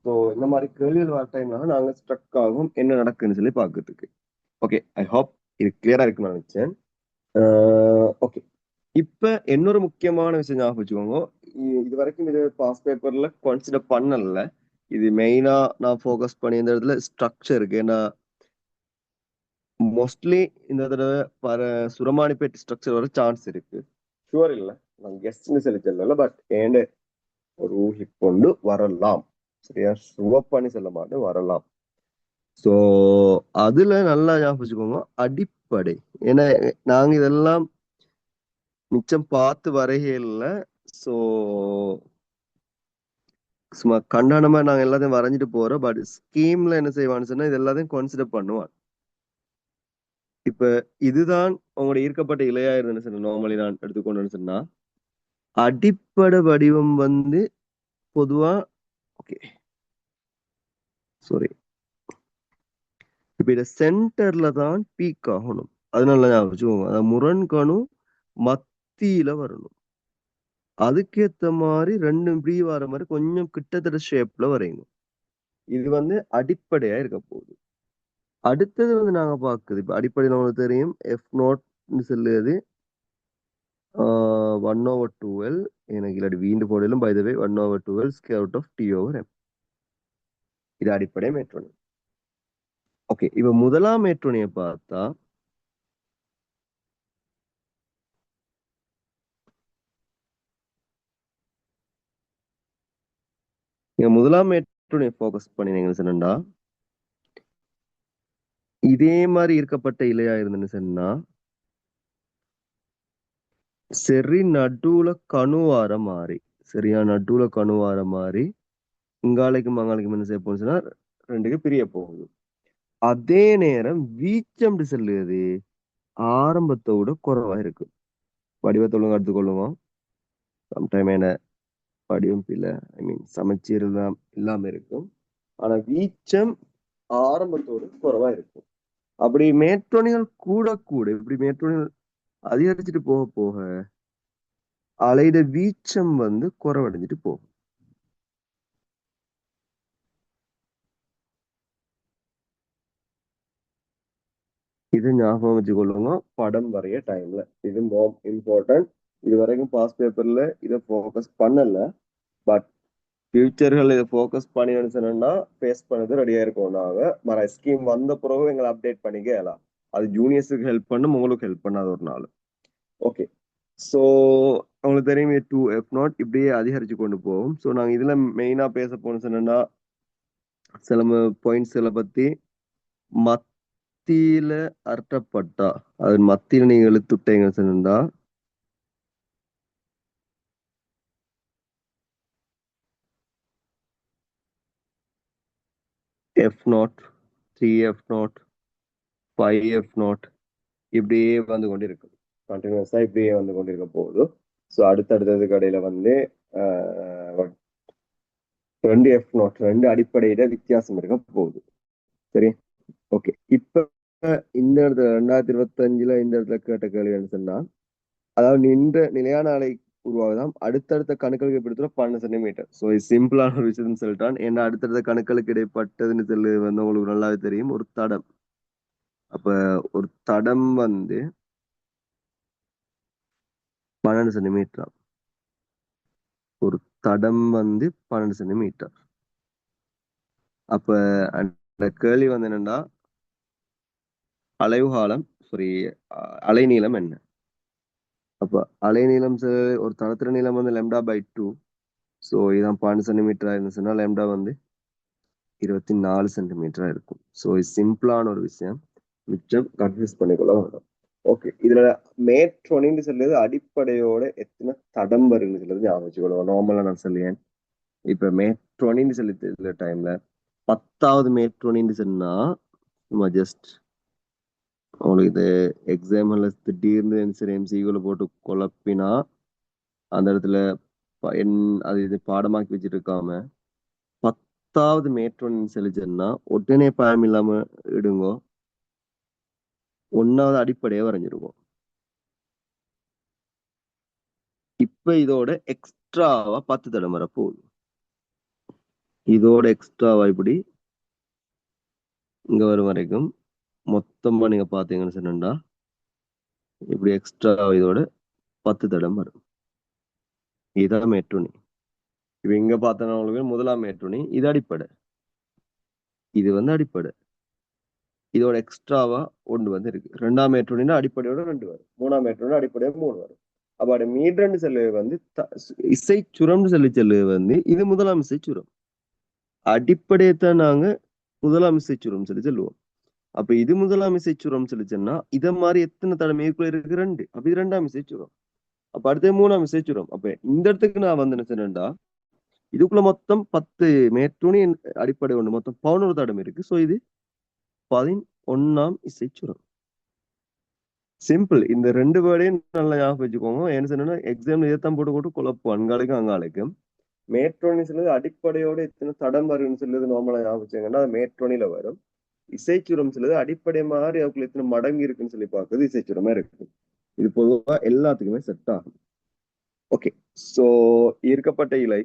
ஸோ இந்த மாதிரி கேள்விகள் வர டைம்னால நாங்க ஸ்ட்ரக் ஆகும், என்ன நடக்குன்னு சொல்லி பார்க்கறதுக்கு. ஓகே, ஐ ஹோப் இது கிளியரா இருக்குன்னு நினைச்சேன். ஓகே, இப்ப இன்னொரு முக்கியமான விஷயம் ஞாபகம் வச்சுக்கோங்க. இது வரைக்கும் இது பாஸ் பேப்பர்ல கன்சிடர் பண்ணல. இது மெயினா நான் ஃபோக்கஸ் பண்ணி இந்த இடத்துல ஸ்ட்ரக்சர் இருக்கு. ஏன்னா மோஸ்ட்லி இந்த தடவை வர சுரமானிப்பேட் ஸ்ட்ரக்சர் வர சான்ஸ் இருக்கு. ஷுவர் இல்லை, நான் கெஸ்ட்னு சொல்லி சொல்லல, பட் ஏண்ட ஒரு ஊகிக்கொண்டு வரலாம். சரியா, ஷுவர் பண்ணி சொல்ல மாட்டேன், வரலாம். ஸோ அதுல நல்லா ஞாபகம் வச்சுக்கோங்க அடிப்படை. ஏன்னா நாங்க இதெல்லாம் மிச்சம் பார்த்து வரையில. ஸோ சும்மா கண்டானமா நாங்க எல்லாத்தையும் வரைஞ்சிட்டு போறோம். பட் ஸ்கீம்ல என்ன செய்வான்னு சொன்னா இது எல்லாத்தையும் கன்சிடர் பண்ணுவான். இப்ப இதுதான் உங்களுடைய ஈர்க்கப்பட்ட இலையா இருந்ததுன்னு சொன்ன நார்மலி நான் எடுத்துக்கொண்டேன்னு சொன்னா, அடிப்படை வடிவம் பொதுவா ஓகே சாரி, இப்ப இத சென்டர்ல தான் பீக் ஆகணும். அதனால ஞாபகம் வச்சுக்கோங்க. முரண்கணும் மத்த மத்தியில வரணும். அதுக்கேத்த மாதிரி ரெண்டும் இப்படி வர மாதிரி கொஞ்சம் கிட்டத்தட்ட ஷேப்ல வரையணும். இது வந்து அடிப்படையா இருக்க போகுது. அடுத்தது வந்து நாங்க பாக்குது இப்ப அடிப்படையில் உங்களுக்கு தெரியும் எஃப் நோட் சொல்லுது 1/12 எனக்கு இல்லாட்டி வீண்டு போடலும் by the way 1/12 square root of T over M. இது அடிப்படை மேற்றோணி. ஓகே, இப்ப முதலாம் மேற்றோணியை பார்த்தா நீங்க முதலாம் மேற்றோணியை ஃபோக்கஸ் பண்ணினீங்கன்னு சொன்னா இதே மாதிரி இருக்கப்பட்ட இலையா இருந்துன்னு சொன்னா சரி நடுவுல கணுவார மாறி சரியா நடுவுல கணுவார மாறி இங்காலைக்கும் அங்காலைக்கும் என்ன செய்ய போச்சுன்னா ரெண்டுக்கு பிரிய போகுது. அதே நேரம் வீச்சம் செல்லுது ஆரம்பத்தோட குறைவா இருக்கு. வடிவத்தை ஒழுங்கா எடுத்துக்கொள்ளுவோம். சம்டைம் என்ன வடிவம் இல்லை ஐ மீன் சமச்சீர் இல்லாம இருக்கும். ஆனா வீச்சம் ஆரம்பத்தோட குறைவா இருக்கும். அப்படி மேற்றோணிகள் கூட கூட இப்படி மேற்றோணிகள் அதிகரிச்சுட்டு போக போக அலைட வீச்சம் வந்து குறைவடைஞ்சிட்டு போகும். இது ஞாபகம் வச்சுக்கொள்ளுங்க படம் வரைய டைம்ல. இது மோர் இம்பார்ட்டன்ட். இது வரைக்கும் பாஸ் பேப்பர்ல இதை ஃபோக்கஸ் பண்ணல. பட் ஃபியூச்சர்கள் இதை ஃபோக்கஸ் பண்ணி சொன்னா பேஸ் பண்ணது ரெடியா இருக்கும். நாங்க மர ஸ்கீம் வந்த பிறகு எங்களை அப்டேட் பண்ணிக்கலாம். அது ஜூனியர்ஸுக்கு ஹெல்ப் பண்ணும், உங்களுக்கு ஹெல்ப் பண்ணாத ஒரு நாள். ஓகே, ஸோ உங்களுக்கு தெரியும் 2F0 இப்படியே அதிகரிச்சு கொண்டு போகும். ஸோ நாங்கள் இதுல மெயினா பேச போன சொன்னா சில பாயிண்ட்ஸ்களை பத்தி மத்தியில அர்த்தப்பட்டா அது மத்தியில நீங்க இழுத்துட்டீங்க சொன்னா F0 3F0 5F0 இப்படியே வந்து கொண்டிருக்கும். கண்டினியூஸா இப்படியே வந்து கொண்டிருக்க போகுது. ஸோ அடுத்தடுத்தது கடையில வந்து 2F0 ரெண்டு அடிப்படையில வித்தியாசம் இருக்க போகுது. சரி, ஓகே. இப்ப இந்த இடத்துல 2025 இந்த இடத்துல கேட்ட கேள்வி சொன்னா அதாவது நிலையான அலை உருவாகுதாம் அடுத்தடுத்த கணுக்களுக்கு பிடித்துல 12 சென்டிமீட்டர். ஸோ இது சிம்பிளான ஒரு விஷயம்னு சொல்லிட்டான். ஏன்னா அடுத்தடுத்த கணுக்களுக்கு இடைப்பட்டதுன்னு சொல்லி வந்து உங்களுக்கு நல்லாவே தெரியும் ஒரு தடம். அப்ப ஒரு தடம் வந்து 12 சென்டிமீட்டர். ஒரு தடம் வந்து 12 சென்டிமீட்டர். அப்ப அந்த கேள்வி வந்து என்னன்னா அலைவுகாலம் சாரி அலைநீளம் என்ன? அப்ப அலைநீளம் ஒரு தளத்திர நீளம் வந்து λ/2. ஸோ இதான் 12 சென்டிமீட்டர் இருந்துச்சுன்னா λ வந்து 24 சென்டிமீட்டரா இருக்கும். ஸோ இது சிம்பிளான ஒரு விஷயம், மிச்சம் கன்ஃபியூஸ் பண்ணிக்கொள்ள வேண்டாம். ஓகே, இதுல மேற்றொணின்னு சொல்லுறது அடிப்படையோட எத்தனை தடம் வருன்னு சொல்லுறது ஞாபகம் வச்சுக்கொள்ளுவோம். நார்மலா நான் சொல்லுவேன். இப்ப மேற்றொணின்னு சொல்லி தெரியல டைம்ல 10வது மேற்றொணின்னு சொன்னா சும்மா ஜஸ்ட் உங்களுக்கு இது எக்ஸாம்பிள் திடீர்னு சரி எம்சிக்குள்ள போட்டு குழப்பினா அந்த இடத்துல அது இது பாடமாக்கி வச்சுட்டு இருக்காம 10வது மேற்றொணின்னு சொல்லிச்சேன்னா உடனே பயம் இல்லாம இடுங்கோ. 1வது அடிப்படையை வரைஞ்சிருக்கும். இப்ப இதோட எக்ஸ்ட்ராவா 10 தடம் வர போகுது. இதோட எக்ஸ்ட்ராவா இப்படி இங்க வரும் வரைக்கும் மொத்தமா நீங்க பாத்தீங்கன்னு சொன்னா இப்படி எக்ஸ்ட்ரா இதோட 10 தடம் வரும். இதுதான் மேற்றுணி. இப்ப இங்க பார்த்தோன்னா உங்களுக்கு முதலாம் மேற்றுணி இது அடிப்படை. இது வந்து அடிப்படை. இதோட எக்ஸ்ட்ராவா ஒன்று வந்து இருக்கு. 2ஆம் மேற்றுணினா அடிப்படையோட 2 வரும். 3ஆம் மேற்றுணி அடிப்படையோட 3 வரும். அப்ப மீட்டர்னு சொல்லு வந்து இசை சுரம்னு சொல்லி சொல்லு வந்து இது முதலாம் இசை சுரம். அடிப்படையத்தான் நாங்க முதலாம் இசை சுரம் சொல்லி சொல்லுவோம். அப்ப இது முதலாம் இசை சுரம் சொல்லிச்சோன்னா இத மாதிரி எத்தனை தடவை மேற்குள்ள இருக்கு 2. அப்ப இது 2ஆம் இசை சுரம். அப்ப அடுத்து 3ஆம் இசை சுரம். அப்ப இந்த இடத்துக்கு நான் வந்து என்ன சொன்னேன்டா இதுக்குள்ள மொத்தம் 10 மேற்றுணி அடிப்படை ஒன்று மொத்தம் 11 தடம் இருக்கு. ஸோ இது 11ஆம் இசை சுரம். சிம்பிள். இந்த 2 வேர்டையும் நல்லா ஞாபகம் வச்சுக்கோங்க. என்ன சொன்னா எக்ஸாம் இதைத்தான் போட்டு போட்டு குழப்பம் அங்காளைக்கும் அங்காளைக்கும். மேற்றோனி சொல்லுது அடிப்படையோட இத்தனை தடம் வரும்னு சொல்லுது நார்மலா ஞாபகம் வச்சுங்கன்னா அது மேற்றோனில வரும். இசைச்சுரம் சொல்லுது அடிப்படை மாதிரி அவங்களுக்கு எத்தனை மடங்கு இருக்குன்னு சொல்லி பார்க்குறது இசைச்சுரமா இருக்கு. இது பொதுவா எல்லாத்துக்குமே செட் ஆகும். ஓகே. சோ ஈர்க்கப்பட்ட இலை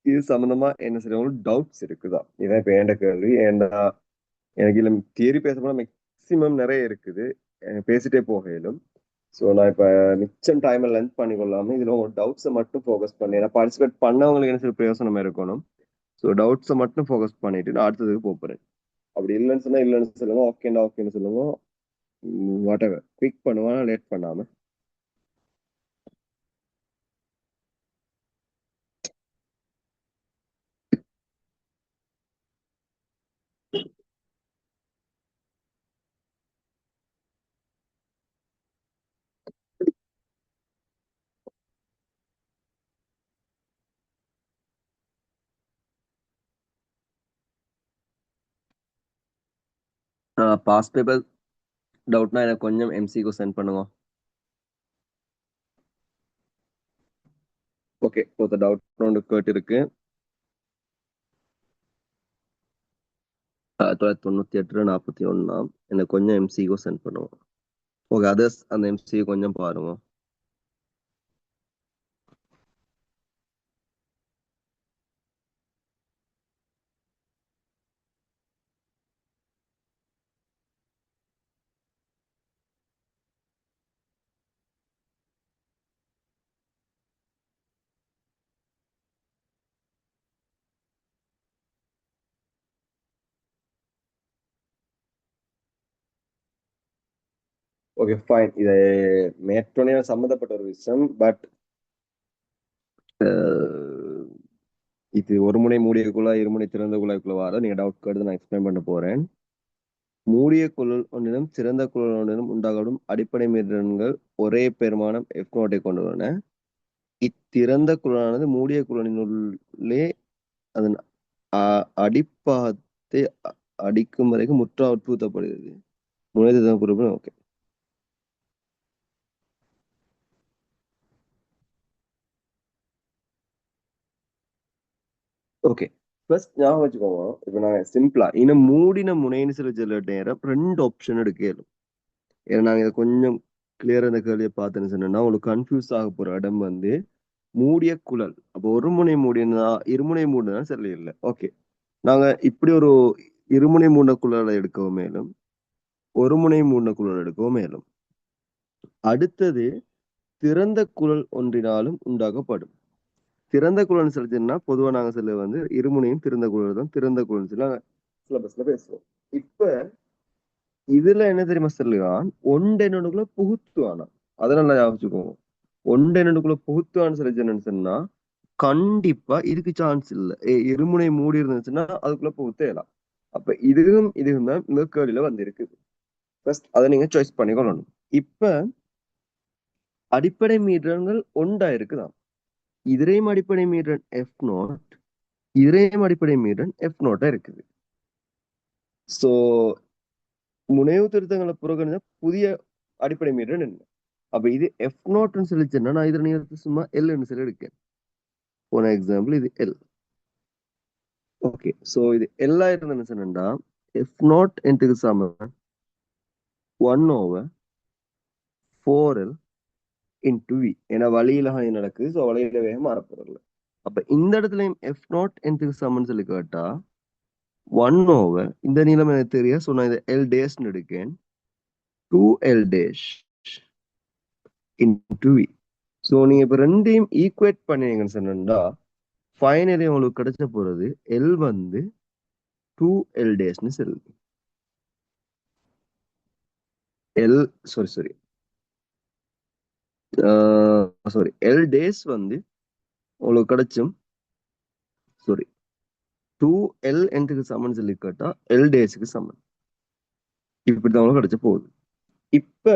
இது சம்பந்தமா என்ன செய்யணும் டவுட்ஸ் இருக்குதா? இதான் இப்ப என்கிட்ட கேள்வி. ஏன்டா எனக்கு இதுல தியரி பேச போனா மேக்சிமம் நிறைய இருக்குது. பேசிட்டே போக இயலும். ஸோ நான் இப்ப மிச்சம் டைமை லென்த் பண்ணி கொள்ளாம இதுல உங்க டவுட்ஸை மட்டும் ஃபோக்கஸ் பண்ணி ஏன்னா பார்ட்டிசிபேட் பண்ணவங்களுக்கு என்ன சில பிரயோசனம் இருக்கணும். ஸோ டவுட்ஸை மட்டும் ஃபோக்கஸ் பண்ணிட்டு நான் அடுத்ததுக்கு போறேன். அப்படி இல்லைன்னு சொன்னா இல்லைன்னு சொல்லுங்க, ஓகேண்டா ஓகேன்னு சொல்லுங்க. வாட் எவர் குவிக் பண்ணுவான் லேட் பண்ணாம. பாஸ் பேப்பர் டவுட்னா எனக்கு கொஞ்சம் எம்சிக்கு சென்ட் பண்ணுங்க. ஓகே, ஒருத்த டவுட் ஒன்று கேட்டு இருக்கு. 1998 41 எனக்கு கொஞ்சம் எம்சிக்கு சென்ட் பண்ணுவோம். ஓகே, அதர்ஸ் அந்த எம்சி கொஞ்சம் பாருங்க. Okay fine. இது மேற்கொண்டே சம்மந்தப்பட்ட ஒரு விஷயம். பட் இது ஒரு முனை மூடிய குழாய் இருமுனை திறந்த குழாய்க்குள்ள வர நீங்க டவுட் கேட்டு நான் எக்ஸ்பிளைன் பண்ண போறேன். மூடிய குழல் ஒன்றிலும் சிறந்த குழல் ஒன்றிலும் உண்டாகும் அடிப்படை மீறல்கள் ஒரே பெருமானம் எஃப் நோட்டை கொண்டுள்ளன. இத்திறந்த குழலானது மூடிய குழலினுள்ளே அதன் அடிப்பாகத்தை அடிக்கும் வரைக்கும் முற்றா உட்புகுத்தப்படுகிறது. முனைதான் குறிப்பு. Okay okay. ஃபர்ஸ்ட் ஞாபகம் வச்சுக்கோங்க, இப்ப நான் சிம்பிளா இன்னும் மூடின முனைன்னு சில நேரம் 2 ஆப்ஷன் எடுக்கலும். ஏன்னா நாங்க இதை கொஞ்சம் கிளியரா இந்த கேள்வியை பார்த்தேன்னு சொன்னா உங்களுக்கு கன்ஃபியூஸ் ஆக போற இடம் வந்து மூடிய குழல். அப்போ ஒரு முனை மூடினா இருமுனை மூடினா சரி இல்லை. ஓகே, நாங்க இப்படி ஒரு இருமுனை மூடின குழலை எடுக்கவும் மேலும் ஒரு முனை மூடின குழல் எடுக்கவும் மேலும். அடுத்தது திறந்த குழல் ஒன்றினாலும் உண்டாக்கப்படும். திறந்த குழல் செலுத்தினா பொதுவா நாங்க சொல்ல வந்து இருமுனையும் திறந்த குழல் தான் திறந்த குழல் சொல்லி சிலபஸ்ல பேசுவோம். இப்ப இதுல என்ன தெரியுமா சொல்லுவான், ஒன்றெண்ணுக்குள்ள புகுத்துவானா. அதனால ஞாபகம் ஒன்றெண்ணுக்குள்ள புகுத்துவான்னு சொல்லி சொன்னா கண்டிப்பா இதுக்கு சான்ஸ் இல்ல. இருமுனை மூடி இருந்துச்சுன்னா அதுக்குள்ள புகுத்தலாம். அப்ப இதுவும் தான் இந்த கேள்வியில வந்து இருக்குது. ஃபர்ஸ்ட் அதை நீங்க சாய்ஸ் பண்ணிக்கொள்ளணும். இப்ப அடிப்படை மீட்டர்கள் ஒன்றா இருக்குதான். இதுரையும் அடிப்படை மீட்டர் எஃப் நோட், இதுரையும் அடிப்படை மீட்டர் எஃப் நோட்டா இருக்குது. சோ முனைவு திருத்தங்களை புறக்கணிச்சா புதிய அடிப்படை மீட்டர் என்ன? அப்ப இது எஃப் நோட்னு சொல்லிச்சுன்னா நான் இதுல நீங்க சும்மா எல்னு சொல்லி எடுக்கேன். போன எக்ஸாம்பிள் இது எல். ஓகே, சோ இது எல்லா இருந்தேன்னு சொன்னா எஃப் நாட் என்ட்டுக்கு சமம் 1/4L இன்டு வி. ஏன்னா வழியில நடக்குது. ஸோ வழியில வேகம் மாறப்போறதில்ல. அப்ப இந்த இடத்துலயும் எஃப் நாட் என்ட்டுக்கு சமம்னு சொல்லி கேட்டா 1/, இந்த நீளம் எனக்கு தெரியும். ஸோ நான் இதை எல் டேஷ்னு எடுக்கேன். 2L dash into V. So நீங்க இப்ப ரெண்டையும் ஈக்குவேட் பண்ணீங்கன்னு சொன்னா ஃபைனலி உங்களுக்கு கிடைச்ச போறது எல் வந்து 2L டேஷ்னு சொல்லுது. L sorry sorry L days வந்து உங்களுக்கு கிடைச்சும் சாரி 2L என்ட்டுக்கு சமன் சொல்லி கேட்டா எல் டேஸுக்கு சமன். இப்படிதான் உங்களுக்கு கிடைச்ச போகுது. இப்ப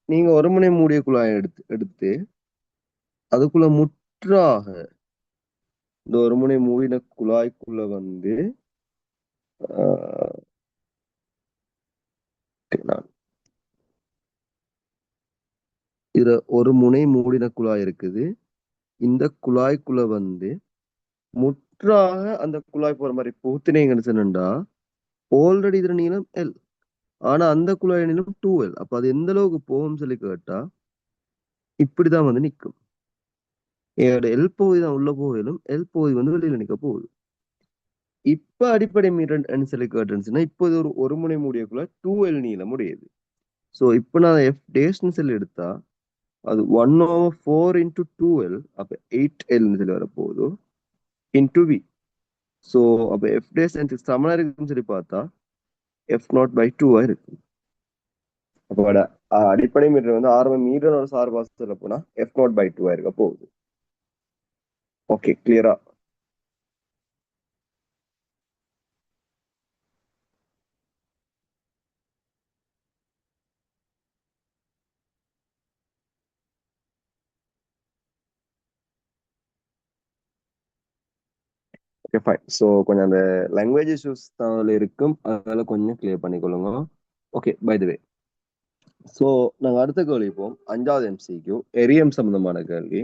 நீங்க ஒரு முனை மூடிய குழாயை எடுத்து எடுத்து அதுக்குள்ள முற்றாக இந்த ஒரு முனை மூடின குழாய்க்குள்ள வந்து இதுல ஒரு முனை மூடின குழாய் இருக்குது. இந்த குழாய்க்குள்ள வந்து முற்றாக அந்த குழாய் போற மாதிரி புகுத்தினீங்கன்னு சொன்னா ஆல்ரெடி இதுல நீளம் எல், ஆனா அந்த குழாய் நீளம் 2L. அப்ப அது எந்த அளவுக்கு போகும்னு சொல்லி கேட்டா இப்படிதான் வந்து நிக்கும். என்னோட எல் பகுதி தான் உள்ள போகலும், எல் பகுதி வந்து வெளியில நிக்க போகுது. இப்ப அடிப்படை மீறல் சொல்லி கேட்டுச்சுன்னா இப்போ இது ஒரு முனை முடியக்குள்ள 2L நீளம் முடியுது. ஸோ இப்போ நான் எஃப் டேஷ்னு சொல்லி எடுத்தா அது 1/4 இன்டூ 2L அப்ப 8L சொல்லி வரப்போகுது இன்டூ வி. ஸோ அப்ப எஃப் டேஷ் எனக்கு சமனா இருக்குன்னு சொல்லி பார்த்தா F0/2 இருக்கு. அப்போ அடிப்படை மீட்டர் வந்து ஆரம்ப மீட்டரோட சார்பா சொல்ல போனா F0/2 இருக்க போகுது. ஓகே, கிளியரா? Okay, fine. ஸோ கொஞ்சம் அந்த லாங்குவேஜ் இஷ்யூஸ் தான் அதுல இருக்கும், அதனால கொஞ்சம் கிளியர் பண்ணிக்கொள்ளுங்க. Okay, by the way. So நாங்கள் அடுத்த கேள்வி போவோம். 5வது MCQ எரியம் சம்பந்தமான கேள்வி.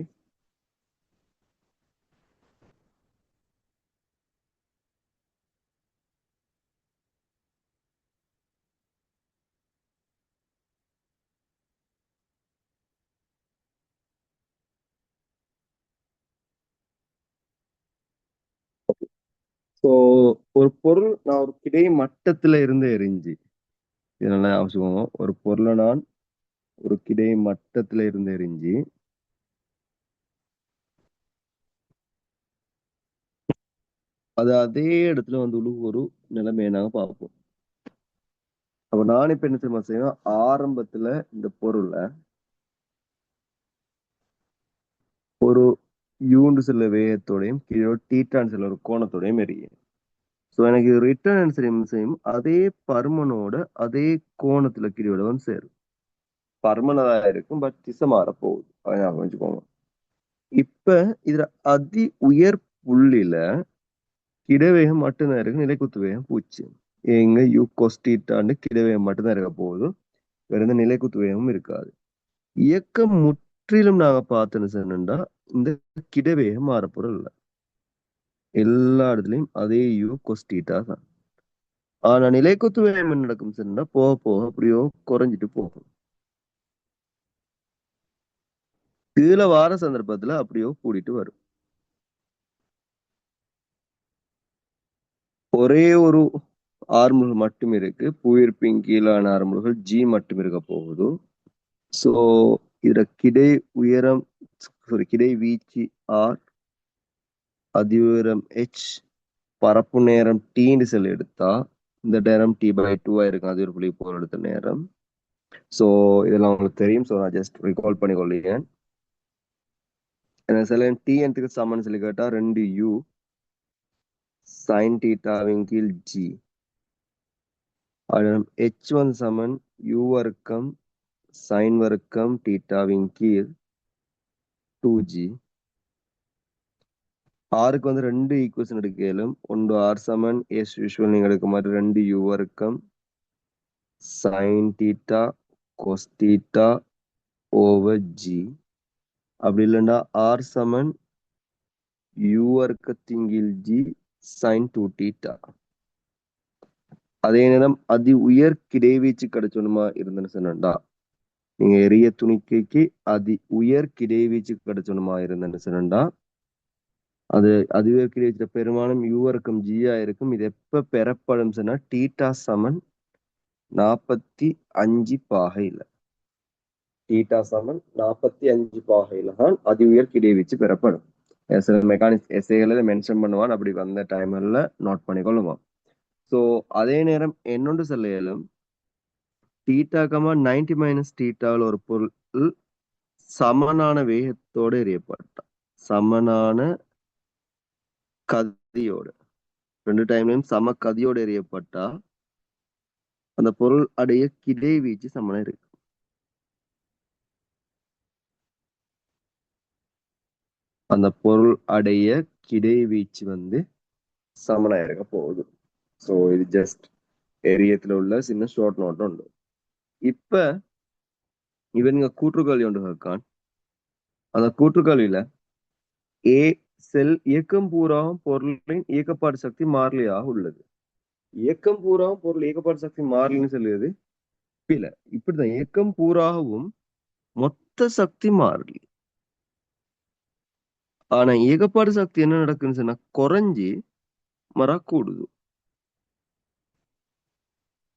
ஸோ ஒரு பொருள் நான் ஒரு கிடை மட்டத்துல இருந்து எரிஞ்சு, இதனால அவசியம் ஒரு பொருளை நான் ஒரு கிடை மட்டத்துல இருந்து எரிஞ்சு அது அதே இடத்துல வந்து ஒரு நிலைமையை நாங்க பார்ப்போம். அப்ப நான் இப்ப என்ன தெரியுமா செய்வேன், ஆரம்பத்துல இந்த பொருளை ஒரு யூண்டு சில வேகத்தோடையும் கீழே டீட்டான் சில ஒரு கோணத்தோடையும் எரியும். ஸோ எனக்கு ரிட்டர்ன் ஆன்சர் என்ன செய்யும், அதே பருமனோட அதே கோணத்துல கீழே வந்து சேரும். பர்மனதா இருக்கும், பட் திசை மாற போகுது. அதை ஞாபகம் வச்சுக்கோங்க. இப்ப இதுல அதி உயர் புள்ளியில கிடைவேகம் மட்டும்தான் இருக்கு, நிலைக்குத்து வேகம் பூஜ்ஜியம். எங்க யூ கொஸ்டீட்டான்னு கிடைவேகம் மட்டும்தான் இருக்க போகுது, வேற எந்த நிலைக்குத்து வேகமும் இருக்காது. இயக்கம் முற்றிலும் நாங்க பார்த்தோன்னு சொன்னா இந்த கிடைவேகம் மாறப்போறது இல்லை. எல்லா இடத்துலயும் அதே யூ கொஸ்டீட்டா தான். ஆனா நிலைக்குத்து வேகம் என்ன நடக்கும் சொன்னா போக போக அப்படியோ குறைஞ்சிட்டு போகும். கீழே வார சந்தர்ப்பத்துல அப்படியோ கூடிட்டு வரும். ஒரே ஒரு ஆர்முகள் மட்டும் இருக்கு, புவியீர்ப்பின் கீழான ஆர்முகள் G மட்டும் இருக்க போகுது. ஸோ இதுல கிடை உயரம், சாரி, கிடை வீச்சு R, அதி உயரம் H, பரப்பு நேரம் Tன்னு சொல்லி எடுத்தா இந்த நேரம் T/2 இருக்கும், அது ஒரு புள்ளி போர் எடுத்த நேரம். ஸோ இதெல்லாம் உங்களுக்கு தெரியும். ஸோ நான் ஜஸ்ட் ரிகால் பண்ணி கொள்ளுங்க. சில T எனக்கு சமன் சொல்லி கேட்டா 2U sin தீட்டாவின் கீழ் G. H வந்து சமன் U வர்க்கம் sin வர்க்கம் தீட்டாவின் கீழ் 2G. ஆருக்கு வந்து ரெண்டு ஈக்குவேஷன் எடுக்கலும். ஒன்று ஆர் சமன் எஸ் யூஷுவல் நீங்க எடுக்க மாதிரி 2U வர்க்கம் sin theta cos theta over G. அப்படி இல்லைன்னா ஆர் சமன் U வர்க்கத்தின் கீழ் G sin 2 தீட்டா. அதே நேரம் அதி உயர் கிடைவீச்சு கிடைச்சோணுமா இருந்துன்னு சொன்னா நீங்க எரிய துணிக்கைக்கு அதி உயர் கிடைவீச்சு கிடைச்சோணுமா இருந்துன்னு சொன்னா அது அதுவே கிடைச்ச பெருமானம் U வர்க்கம் G இருக்கும். இது எப்ப பெறப்படும் சொன்னா தீட்டா சமன் 45 பாகையில. தீட்டா சமன் 45 பாகையில தான் அதி உயர் கிடைவீச்சு பெறப்படும். சில மெக்கானிக்ஸ் எஸ்ஐகளை மென்ஷன் பண்ணுவான், அப்படி வந்த டைம்ல நோட் பண்ணிக்கொள்ளுவோம். ஸோ அதே நேரம் என்னொன்று சொல்ல இயலும், தீட்டா 90 மைனஸ் தீட்டாவில் ஒரு பொருள் சமனான வேகத்தோடு எரியப்பட்டா, சமனான கதியோடு, ரெண்டு டைம்லயும் சம கதியோடு எரியப்பட்டா அந்த பொருள் அடைய கிடை வீச்சு சமனா இருக்கு. அந்த பொருள் அடைய கிடை வீச்சு வந்து சமனா இருக்க போகுது. ஸோ இது ஜஸ்ட் எரியத்துல உள்ள சின்ன ஷார்ட் நோட் உண்டு. இப்ப இவனுங்க கூற்றுக்கல்வி ஒன்று இருக்கான். அந்த கூற்றுக்கல்வியில ஏ செல் இயக்கம் பூராவும் பொருளின் இயக்கப்பாடு சக்தி மாறிலியாக உள்ளது. இயக்கம் பூராவும் பொருள் இயக்கப்பாடு சக்தி மாறிலின்னு சொல்லுது பில. இப்படிதான் இயக்கம் பூராகவும் மொத்த சக்தி மாறலி. ஆனா ஏகப்பாடு சக்தி என்ன நடக்குன்னு சொன்னா குறைஞ்சி கூடுது,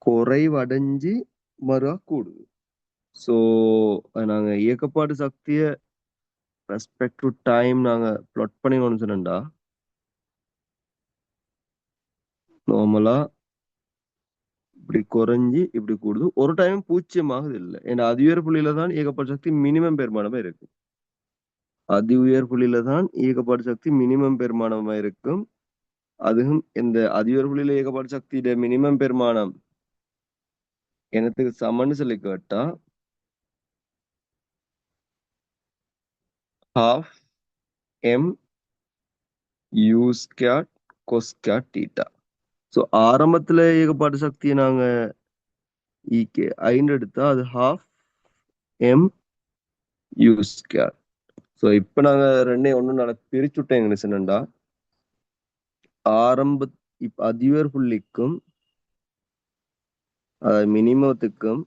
குறைவடைஞ்சு கூடுது. சோ நாங்க இயக்கப்பாடு சக்திய ரெஸ்பெக்ட் டு டைம் நாங்க பிளாட் பண்ணிக்கணும்னு சொன்னா நார்மலா இப்படி குறைஞ்சி இப்படி கூடுது. ஒரு டைம் பூஜ்ஜியமாகுது இல்லை. ஏன்னா அதி உயர் புள்ளியில தான் இயக்கப்பாடு சக்தி மினிமம் பெருமானமா இருக்கு. அதி உயர் புள்ளியில தான் இயக்கப்பாடு சக்தி மினிமம் பெருமானமா இருக்கும். அதுவும் இந்த அதி உயர் புள்ளியில இயக்கப்பாடு சக்தியோட மினிமம் பெருமானம் என்னத்துக்கு சமன்னு சொல்லி கேட்டா half m u squared cos squared theta. So ஆரம்பத்துல இயக்கப்பாடு சக்தியை நாங்க ஈக்கு 5 எடுத்தா அது half m u squared. So இப்ப நாங்க ரெண்டையும் ஒண்ணு பிரிச்சுட்டேன் சொன்னா ஆரம்ப இப்ப அதியுயர் புள்ளிக்கும் மினிமத்துக்கும்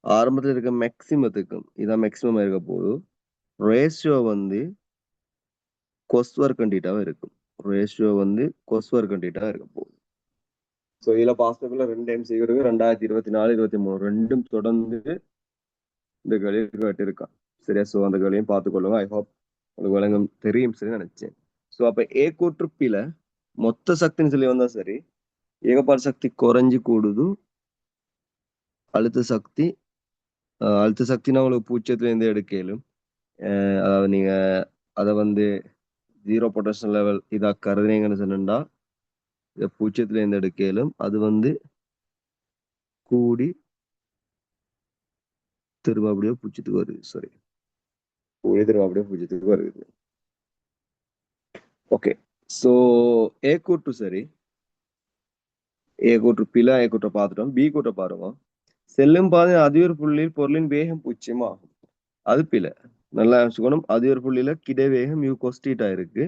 ஆரம்பத்துல இருக்க மேக்சிமத்துக்கும் இதான் மேக்சிமம் இருக்க போது ரேஷியோ வந்து கொஸ்வர் கண்டிட்டாவா இருக்கும். ரேஷியோ வந்து கொஸ்வர் கண்டிட்டா இருக்க போகுது. ஸோ இதுல பாஸ்டபிள் 2 டைம் செய்கிறது 2024 23 ரெண்டும் தொடர்ந்து இந்த கலியில் கேட்டிருக்கான். சரியா? ஸோ அந்த கலியும் பார்த்துக்கொள்ளுங்க. ஐ ஹோப் உங்களுக்கு விளங்கும் தெரியும் சரி நினைச்சேன். ஸோ அப்ப ஏ கூற்றுப்பில மொத்த சக்தின்னு சொல்லி வந்தா சரி, ஏகப்பாடு சக்தி குறைஞ்சு கூடுது, அழுத்த சக்தி அழுத்த சக்தினா உங்களுக்கு பூஜ்ஜியத்துல இருந்து எடுக்கலும். அதாவது நீங்க அதை வந்து 0 பொட்டன்ஷியல் லெவல் இதா கருதுனீங்கன்னு சொன்னா இதை பூஜ்ஜியத்துல இருந்து எடுக்கலும். அது வந்து கூடி திரும்ப அப்படியே பூஜ்ஜியத்துக்கு வருது. சாரி, கூடி திரும்ப அப்படியே பூஜ்ஜியத்துக்கு வருது. ஓகே, ஸோ ஏ கூட்டு சரி, ஏ கூற்று பில ஏ கூற்றை பார்த்துட்டோம். பி கூற்றை பாருங்க. செல்லும் பாதை அதிகர் புள்ளியில் பொருளின் வேகம் பூஜ்ஜியமாகும். அது பில. நல்லா யோசிக்கணும். அதிகர் புள்ளியில கிடை வேகம் யூ கொஸ்டீட்டா இருக்கு,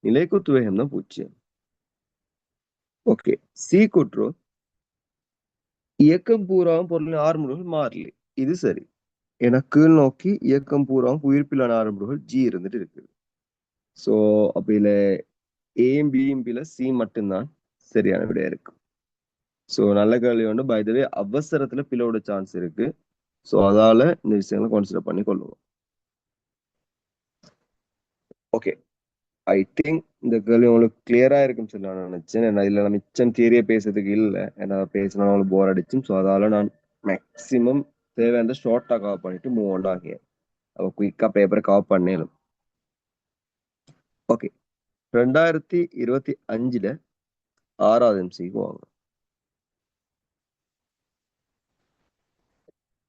நிலைக்குத்து வேகம் தான் பூஜ்ஜியம். ஓகே, சி கூற்று இயக்கம் பூராவும் பொருளின் ஆறுமுகங்கள் மாறலி. இது சரி. ஏன்னா கீழ் நோக்கி இயக்கம் பூராவும் உயிர்ப்பிலான ஆறுமுகங்கள் ஜி இருந்துட்டு இருக்குது. ஸோ அப்ப இதுல ஏயும் பியும் பில சி மட்டும்தான் சரியான விடையா இருக்கு. ஸோ நல்ல கேள்வி வந்து பை த வே அவசரத்துல பிலோட சான்ஸ் இருக்கு. ஸோ அதால இந்த விஷயங்களை கன்சிடர் பண்ணி கொள்ளுவோம். ஓகே, ஐ திங்க் இந்த கேள்வி உங்களுக்கு கிளியரா இருக்குன்னு சொல்லி நான் நினைச்சேன். ஏன்னா இதுல நான் மிச்சம் தியரியா பேசுறதுக்கு இல்லை. ஏன்னா பேசினா உங்களுக்கு போர் அடிச்சும். ஸோ அதால நான் மேக்சிமம் தேவையான ஷார்ட்டா கவர் பண்ணிட்டு மூவ் ஆன் ஆகிய அவ குயிக்கா பேப்பரை கவர் பண்ணேலும். ஓகே, 2025 6வது எம்சிக்கு வாங்க.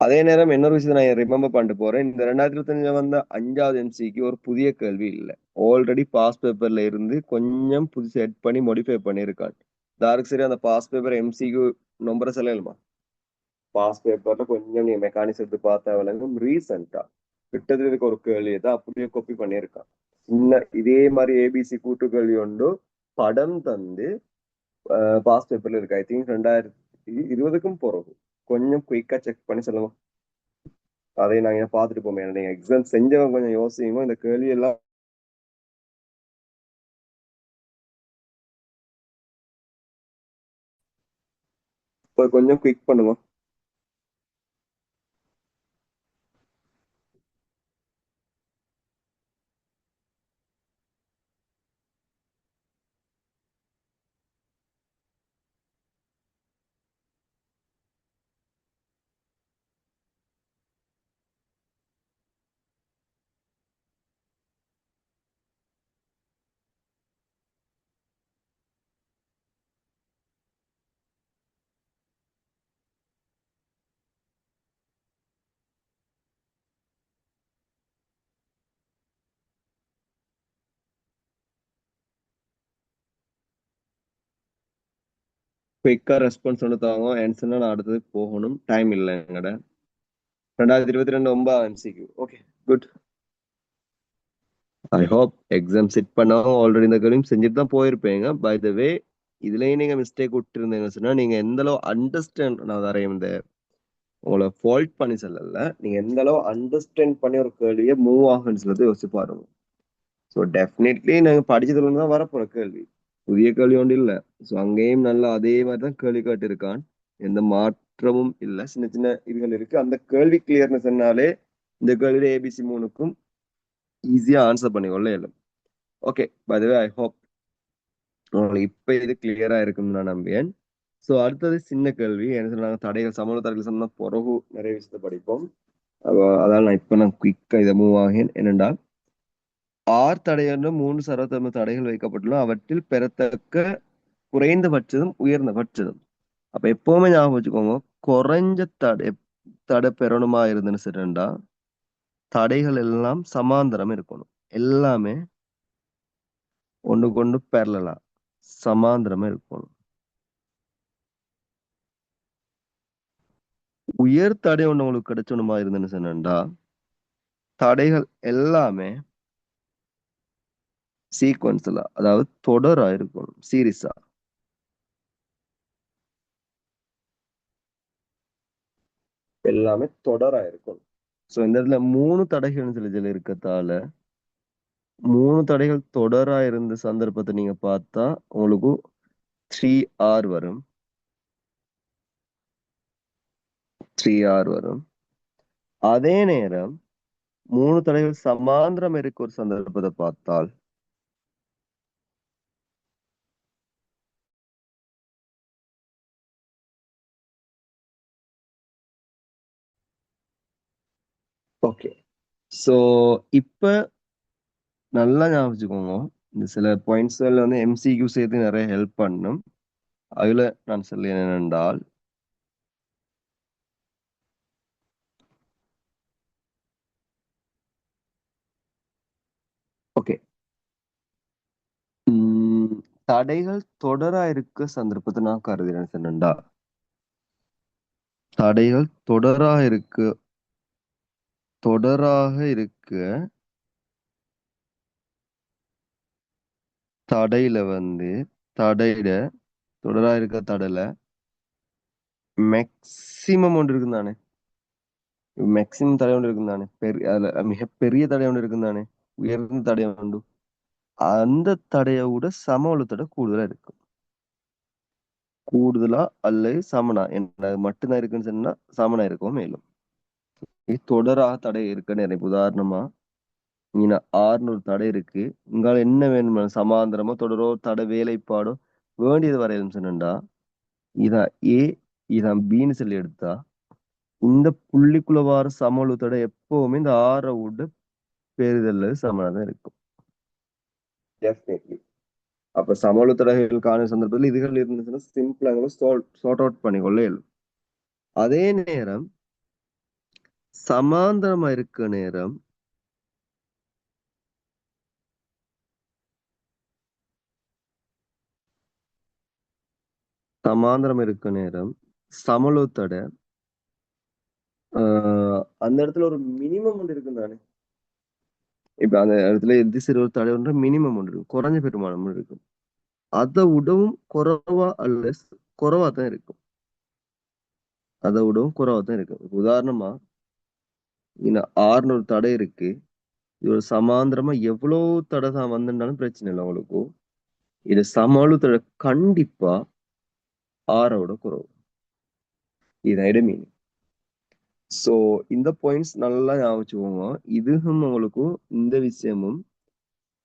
அதே நேரம் இன்னொரு விஷயத்தை நான் ரிமெம்பர் பண்ணிட்டு போறேன். இந்த 2025 வந்த 5வது எம்சிக்கு ஒரு புதிய கேள்வி இல்லை. ஆல்ரெடி பாஸ் பேப்பர்ல இருந்து கொஞ்சம் புதுசு செட் பண்ணி மாடிஃபை பண்ணியிருக்கான். தாருக்கு சரி அந்த பாஸ் பேப்பர் எம்சிக்கு நம்பரை சொல்லலுமா? பாஸ் பேப்பர்ல கொஞ்சம் நீ மெக்கானிக்ஸ் எடுத்து பார்த்தா விளங்கும். ரீசெண்டா கிட்டத்தட்ட இதுக்கு ஒரு கேள்வியை தான் அப்படியே காப்பி பண்ணியிருக்கான். இதே மாதிரி ஏபிசி கூட்டு கேள்வி உண்டு படம் தந்து பாஸ் பேப்பர்ல இருக்கு. ஐ திங்க் 2020க்கும் பிறகு கொஞ்சம் குயிக்கா செக் பண்ணி சொல்லுங்க. அதை நாங்க பார்த்துட்டு போமே. நீங்க எக்ஸாம் செஞ்சவங்க கொஞ்சம் யோசிங்க. இந்த கேள்வி எல்லாம் கொஞ்சம் குயிக் பண்ணுங்க. குயிக்கா ரெஸ்பான்ஸ் ஒன்று தாங்க. ஆன்சர்னா நான் அடுத்ததுக்கு போகணும். டைம் இல்லை எங்கட. 2022 9 எம்சிக்கு. Okay, good. I hope exam set பண்ணாலும் ஆல்ரெடி இந்த கேள்வியும் செஞ்சுட்டு தான் போயிருப்பீங்க. பை த வே இதுலயும் நீங்க மிஸ்டேக் விட்டு இருந்தீங்கன்னு சொன்னா நீங்க எந்த அளவு அண்டர்ஸ்டாண்ட் நான் வரையும் இந்த உங்களை ஃபால்ட் பண்ணி சொல்லல, நீங்க எந்த அளவு அண்டர்ஸ்டாண்ட் பண்ணி ஒரு கேள்வியை மூவ் ஆகுன்னு சொல்றது யோசிச்சு பாருங்க. ஸோ டெஃபினெட்லி நாங்க படிச்சதுல இருந்து தான் வரப்போற கேள்வி, புதிய கேள்வி ஒன்று இல்லை. ஸோ அங்கேயும் நல்லா அதே மாதிரி தான் கேள்வி கேட்டிருக்கான், எந்த மாற்றமும் இல்லை, சின்ன சின்ன இதுகள் இருக்கு. அந்த கேள்வி கிளியர்னஸ்னாலே இந்த கேள்வியில ஏபிசி மூணுக்கும் ஈஸியா ஆன்சர் பண்ணிக்கொள்ள இயலும். Okay, by the way I hope உங்களுக்கு இப்ப இது கிளியரா இருக்கும்னு நான் நம்புறேன். ஸோ அடுத்தது சின்ன கேள்வி என்ன சொன்னாங்க, தடைகள் சமூக தடைகள் சொன்னா பிறகு நிறைய விஷயத்தை படிப்போம். அதால நான் குயிக்கா இதை மூவ் ஆகேன். என்னென்றால் ஆர் தடையென்று 3 சர்வதர்ம தடைகள் வைக்கப்பட்டுள்ள அவற்றில் பெறத்தக்க குறைந்தபட்சதும் உயர்ந்தபட்சதும். அப்ப எப்பவுமே ஞாபகம் வச்சுக்கோங்க, குறைஞ்ச தடை பெறணுமா இருந்துன்னு சொல்லிட்டா தடைகள் எல்லாம் சமாந்தரம் இருக்கணும். எல்லாமே ஒண்ணு கொண்டு பெறலா சமாந்தரமா இருக்கணும். உயர் தடை ஒண்ணு உங்களுக்கு கிடைச்சணுமா இருந்துன்னு சொன்னா தடைகள் எல்லாமே சீக்வன்ஸ்ல, அதாவது தொடரா இருக்கணும், சீரிஸா. எல்லாமே தொடரா இருக்கும். சோ இந்த இடத்துல 3 தடைகள் சில இருக்கத்தால 3 தடைகள் தொடரா இருந்த சந்தர்ப்பத்தை நீங்க பார்த்தா உங்களுக்கு 3R வரும். 3R வரும். அதே நேரம் 3 தடைகள் சமாந்திரம் இருக்க ஒரு சந்தர்ப்பத்தை பார்த்தால் ஓகே. சோ இப்ப நல்லா ஞாபகம் வச்சுக்கோங்க, இந்த சில பாயிண்ட்ஸ்ல வந்து எம்சிக்யூ சேர்த்து நிறைய ஹெல்ப் பண்ணும். அதுல நான் சொல்ல என்னென்றால் ஓகே, தடைகள் தொடரா இருக்க சந்தர்ப்பத்தை நான் கருதுறேன் சொன்னா தடைகள் தொடராக இருக்க தடையில வந்து தடையிட தொடரா இருக்க தடையில மேக்சிமம் ஒன்று இருக்கும் தானே, மேக்சிமம் தடை ஒன்று இருக்கும் தானே, அதுல மிகப்பெரிய தடை ஒன்று இருக்கும் தானே, உயர்ந்த தடை உண்டு. அந்த தடையை விட சம அளவு தடை கூடுதலா இருக்கும். கூடுதலா அல்லது சமனா என்ன மட்டும்தான் இருக்குன்னு சொன்னா சமனா இருக்கும் மேலும். இது தொடரா தடை இருக்குன்னு எனக்கு உதாரணமா இங்க 600 தடை இருக்கு, உங்களால என்ன வேணுமா சமாந்தரமோ தொடரோ தடை வேலைப்பாடோ வேண்டியது வரையும் சொன்னா இதான் ஏ இதான் பின்னு சொல்லி எடுத்தா இந்த புள்ளிக்குள்ள வார சம தடை எப்பவுமே இந்த ஆறை விட பெரிதல்ல சமனா தான் இருக்கும். டெஃபினெட்லி. அப்ப சம தடைகள் காணும் சந்தர்ப்பத்தில் இதுகள் இருந்துச்சுன்னா சிம்பிளா சார்ட் அவுட் பண்ணிக்கொள்ள இயலும். அதே நேரம் சமாந்தரமா இருக்க நேரம் சமாந்தரம் இருக்க நேரம் சமளு தடை அந்த இடத்துல ஒரு மினிமம் ஒன்று இருக்கும் தானே. இப்ப அந்த இடத்துல எது சிறு ஒரு தடை ஒன்று மினிமம் ஒன்று இருக்கும், குறைஞ்ச பெருமானம் ஒன்று இருக்கும். அதை விடவும் குறைவா அல்ல குறைவா தான் இருக்கும். அதை விடவும் குறைவா தான் இருக்கும். உதாரணமா இன்னும் 600 தடை இருக்கு, இது சமாந்திரமா எவ்வளவு தடை தான் வந்திருந்தாலும் பிரச்சனை இல்லை உங்களுக்கு. இது சமாளு தடை கண்டிப்பா ஆறோட குறைவு. இதான் மீன். சோ இந்த பாயிண்ட்ஸ் நல்லா ஞாபகம் வச்சுக்கோங்க. இதுவும் உங்களுக்கு இந்த விஷயமும்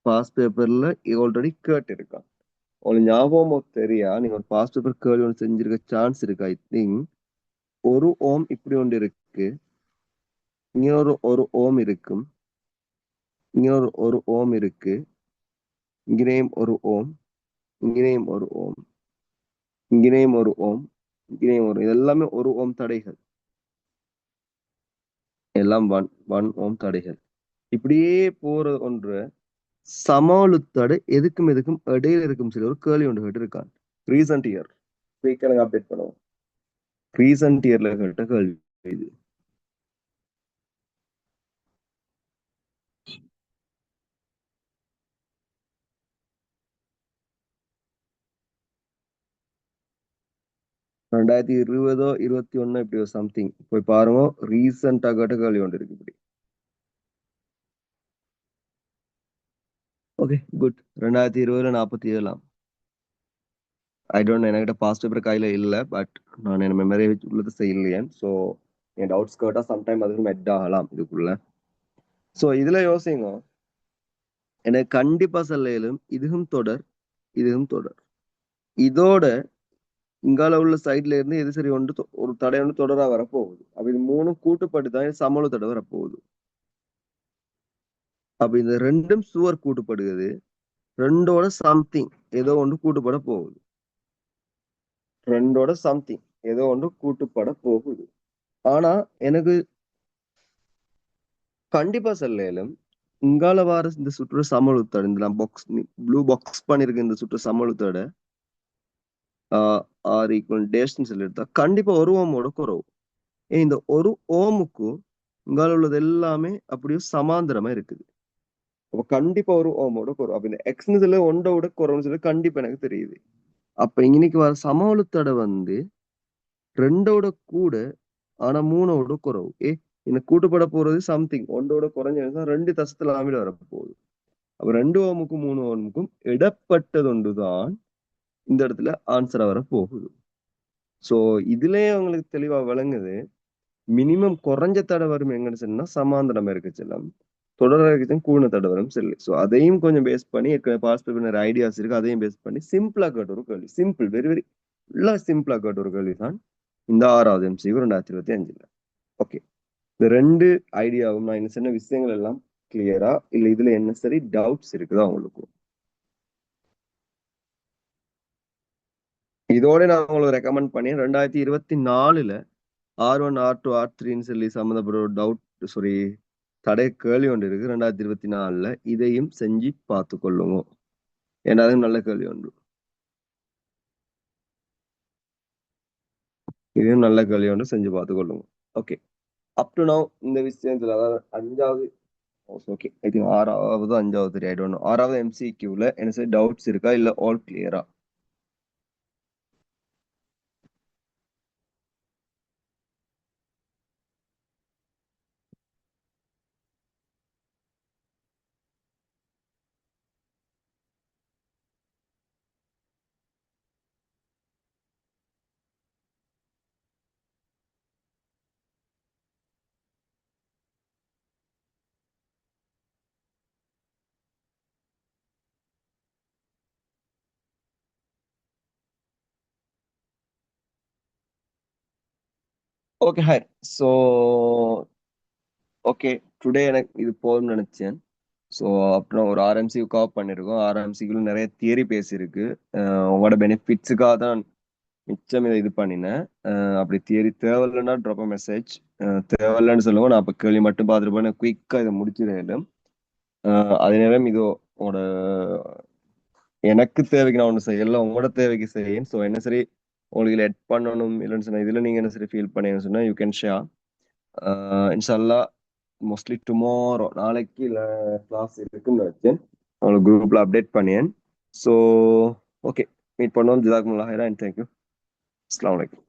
பாஸ்ட் பேப்பர்ல ஆல்ரெடி கேட்டிருக்கான். உங்களுக்கு ஞாபகம் தெரியா, நீங்க ஒரு பாஸ்ட் பேப்பர் கேள்வி ஒன்று செஞ்சிருக்க சான்ஸ் இருக்கு. ஐ திங்க் ஒரு ஓம் இப்படி ஒன்று இருக்கு, இன்னொரு ஒரு ஓம் இருக்கும், இன்னொரு ஓம் இருக்கு, இங்கேயும் ஒரு ஓம், இங்கேயும் ஒரு ஓம், இங்கேயும் ஒரு ஓம், இங்கேயும் ஒரு, இதெல்லாமே ஒரு ஓம் தடைகள். எல்லாம் ஒன் ஓம் தடைகள். இப்படியே போற ஒன்று சமாளித்தட எதுக்கும் இடையில இருக்கும் சில ஒரு கேள்வி ஒன்று கேட்டு இருக்கான். ரீசன்ட் இயர் எனக்கு அப்டேட் பண்ணுவோம். ரீசன்ட் இயர்ல கேட்ட கேள்வி இது. 2020 இப்படி ஒரு சம்திங் போய் பாருங்க. ரீசெண்டா கேட்ட கேள்வி ஒன்று இருக்கு இப்படி. Okay good. 2020 47. ஐ டோன்ட் என்கிட்ட பாஸ்ட் பேப்பர் கையில இல்ல, பட் நான் என் மெமரி உள்ளது செய்யலையே. ஸோ என் டவுட்ஸ் கேட்டா சம்டைம் அதுவும் மெட் ஆகலாம் இதுக்குள்ள. ஸோ இதுல யோசிங்க, எனக்கு கண்டிப்பா சொல்ல இயலும் இதுவும் தொடர், இதுவும் தொடர். இதோட இங்கால உள்ள சைட்ல இருந்து எது சரி ஒன்று ஒரு தடை ஒன்று தொடரா வரப்போகுது. அப்ப இது மூணும் கூட்டுப்பட்டு தான் சமளு தடை வரப்போகுது. அப்ப இந்த ரெண்டும் சுவர் கூட்டுப்படுகிறது, ரெண்டோட சம்திங் ஏதோ ஒன்று கூட்டுப்பட போகுது. ரெண்டோட சம்திங் ஏதோ ஒன்று கூட்டுப்பட போகுது. ஆனா எனக்கு கண்டிப்பா சொல்ல இயலும் இங்கால வார இந்த சுற்று சமழுத்தோட இந்த பாக்ஸ் ப்ளூ பாக்ஸ் பண்ணிருக்க இந்த சுற்று சமழுத்தோட ஆர் ஈக்குவல் டேஷ்னு சொல்லி எடுத்தா கண்டிப்பா ஒரு ஓமோட குறவு. இந்த ஒரு ஓமுக்கும் இங்கால உள்ளது எல்லாமே அப்படியே சமாந்தரமா இருக்குது. அப்ப கண்டிப்பா ஒரு ஓமோட குறவு. அப்ப இந்த எக்ஸ்னு சொல்லி ஒன்றோட குறவுன்னு சொல்லி கண்டிப்பா எனக்கு தெரியுது. அப்ப இன்னைக்கு வர சமவெளுத்தோட வந்து ரெண்டோட கூட ஆனா மூணோட குறவு. இந்த கூட்டுப்பட போறது சம்திங் ஒன்றோட குறைஞ்சா 2 தசத்துல வரப்போகுது. அப்ப 2 ஓமுக்கும் 3 ஓமுக்கும் இடப்பட்டது ஒன்றுதான் இந்த இடத்துல ஆன்சரா வர போகுது. சோ இதுலயே உங்களுக்கு தெளிவா விளங்குது, மினிமம் குறைஞ்ச தடை வரும் எங்கன்னு சொன்னா சமாந்தரம் இருக்கு செல்லம், தொடர் இருக்கு கூண தடை வரும் செல்லு. சோ அதையும் கொஞ்சம் பேஸ் பண்ணி பாஸ்ட் பேப்பர் ஐடியாஸ் இருக்கு, அதையும் பேஸ் பண்ணி சிம்பிளா கேட்ட ஒரு கேள்வி. சிம்பிள், வெரி வெரி சிம்பிளா கேட்ட ஒரு கேள்வி தான் இந்த 6வது MCQ 2025. ஓகே, இந்த ரெண்டு ஐடியாவும் நான் என்ன சொன்ன விஷயங்கள் எல்லாம் கிளியரா இல்ல இதுல என்ன சரி டவுட்ஸ் இருக்குதா உங்களுக்கு? இதோட நான் உங்களுக்கு ரெக்கமெண்ட் பண்ணி 2024 R1 R2 R3 சொல்லி சம்மந்தப்பட்ட ஒரு டவுட், சாரி, தடை கேள்வி ஒன்று இருக்கு 2024. இதையும் செஞ்சு பார்த்து கொள்ளுங்க. ஏன்னா அதுவும் நல்ல கேள்வி ஒன்று, இதையும் நல்ல கேள்வி ஒன்று செஞ்சு பார்த்து கொள்ளுங்க. ஓகே, அப் டு நவ் இந்த விஷயத்துல அதாவது 5வது, ஓகே ஐ திங்க் 6வது 5வது ஐ டோன்ட் நோ 6வது MCQல என்ன சரி டவுட்ஸ் இருக்கா இல்ல ஆல் கிளியரா? Okay hi. So okay, today எனக்கு இது போதும்னு நினைச்சேன். ஸோ அப்புறம் ஒரு RMC கவர் பண்ணியிருக்கோம். RMCக்குள்ள நிறைய தியரி பேசியிருக்கு. உங்களோட பெனிஃபிட்ஸுக்காக தான் மிச்சம் இதை இது பண்ணினேன். அப்படி தியரி தேவையில்லைன்னா ட்ராப் மெசேஜ், தேவையில்லைன்னு சொல்லுவோம். நான் அப்போ கேள்வி மட்டும் பார்த்துட்டு போய் குயிக்காக இதை முடிச்சிடணும். அதே நேரம் இது உங்களோட எனக்கு தேவைக்கு நான் ஒன்று செய்யல, உங்களோட தேவைக்கு செய்யும். ஸோ என்ன சரி உங்களுக்கு இதில் எட் பண்ணணும் இல்லைன்னு சொன்னா இதுல நீங்க என்ன சரி ஃபீல் பண்ணீங்கன்னு சொன்னா யூ கேன் ஷேர். இன்ஷால்லா மோஸ்ட்லி டுமாரோ நாளைக்கு இல்லை கிளாஸ் இருக்குன்னு வச்சேன், உங்களுக்கு குரூப்ல அப்டேட் பண்ணியேன். ஸோ ஓகே, மீட் பண்ணுவோம். ஜிதாக்குமுல்லாஹ் ஹைரன், தேங்க்யூ. அஸ்ஸலாமு அலைக்கும்.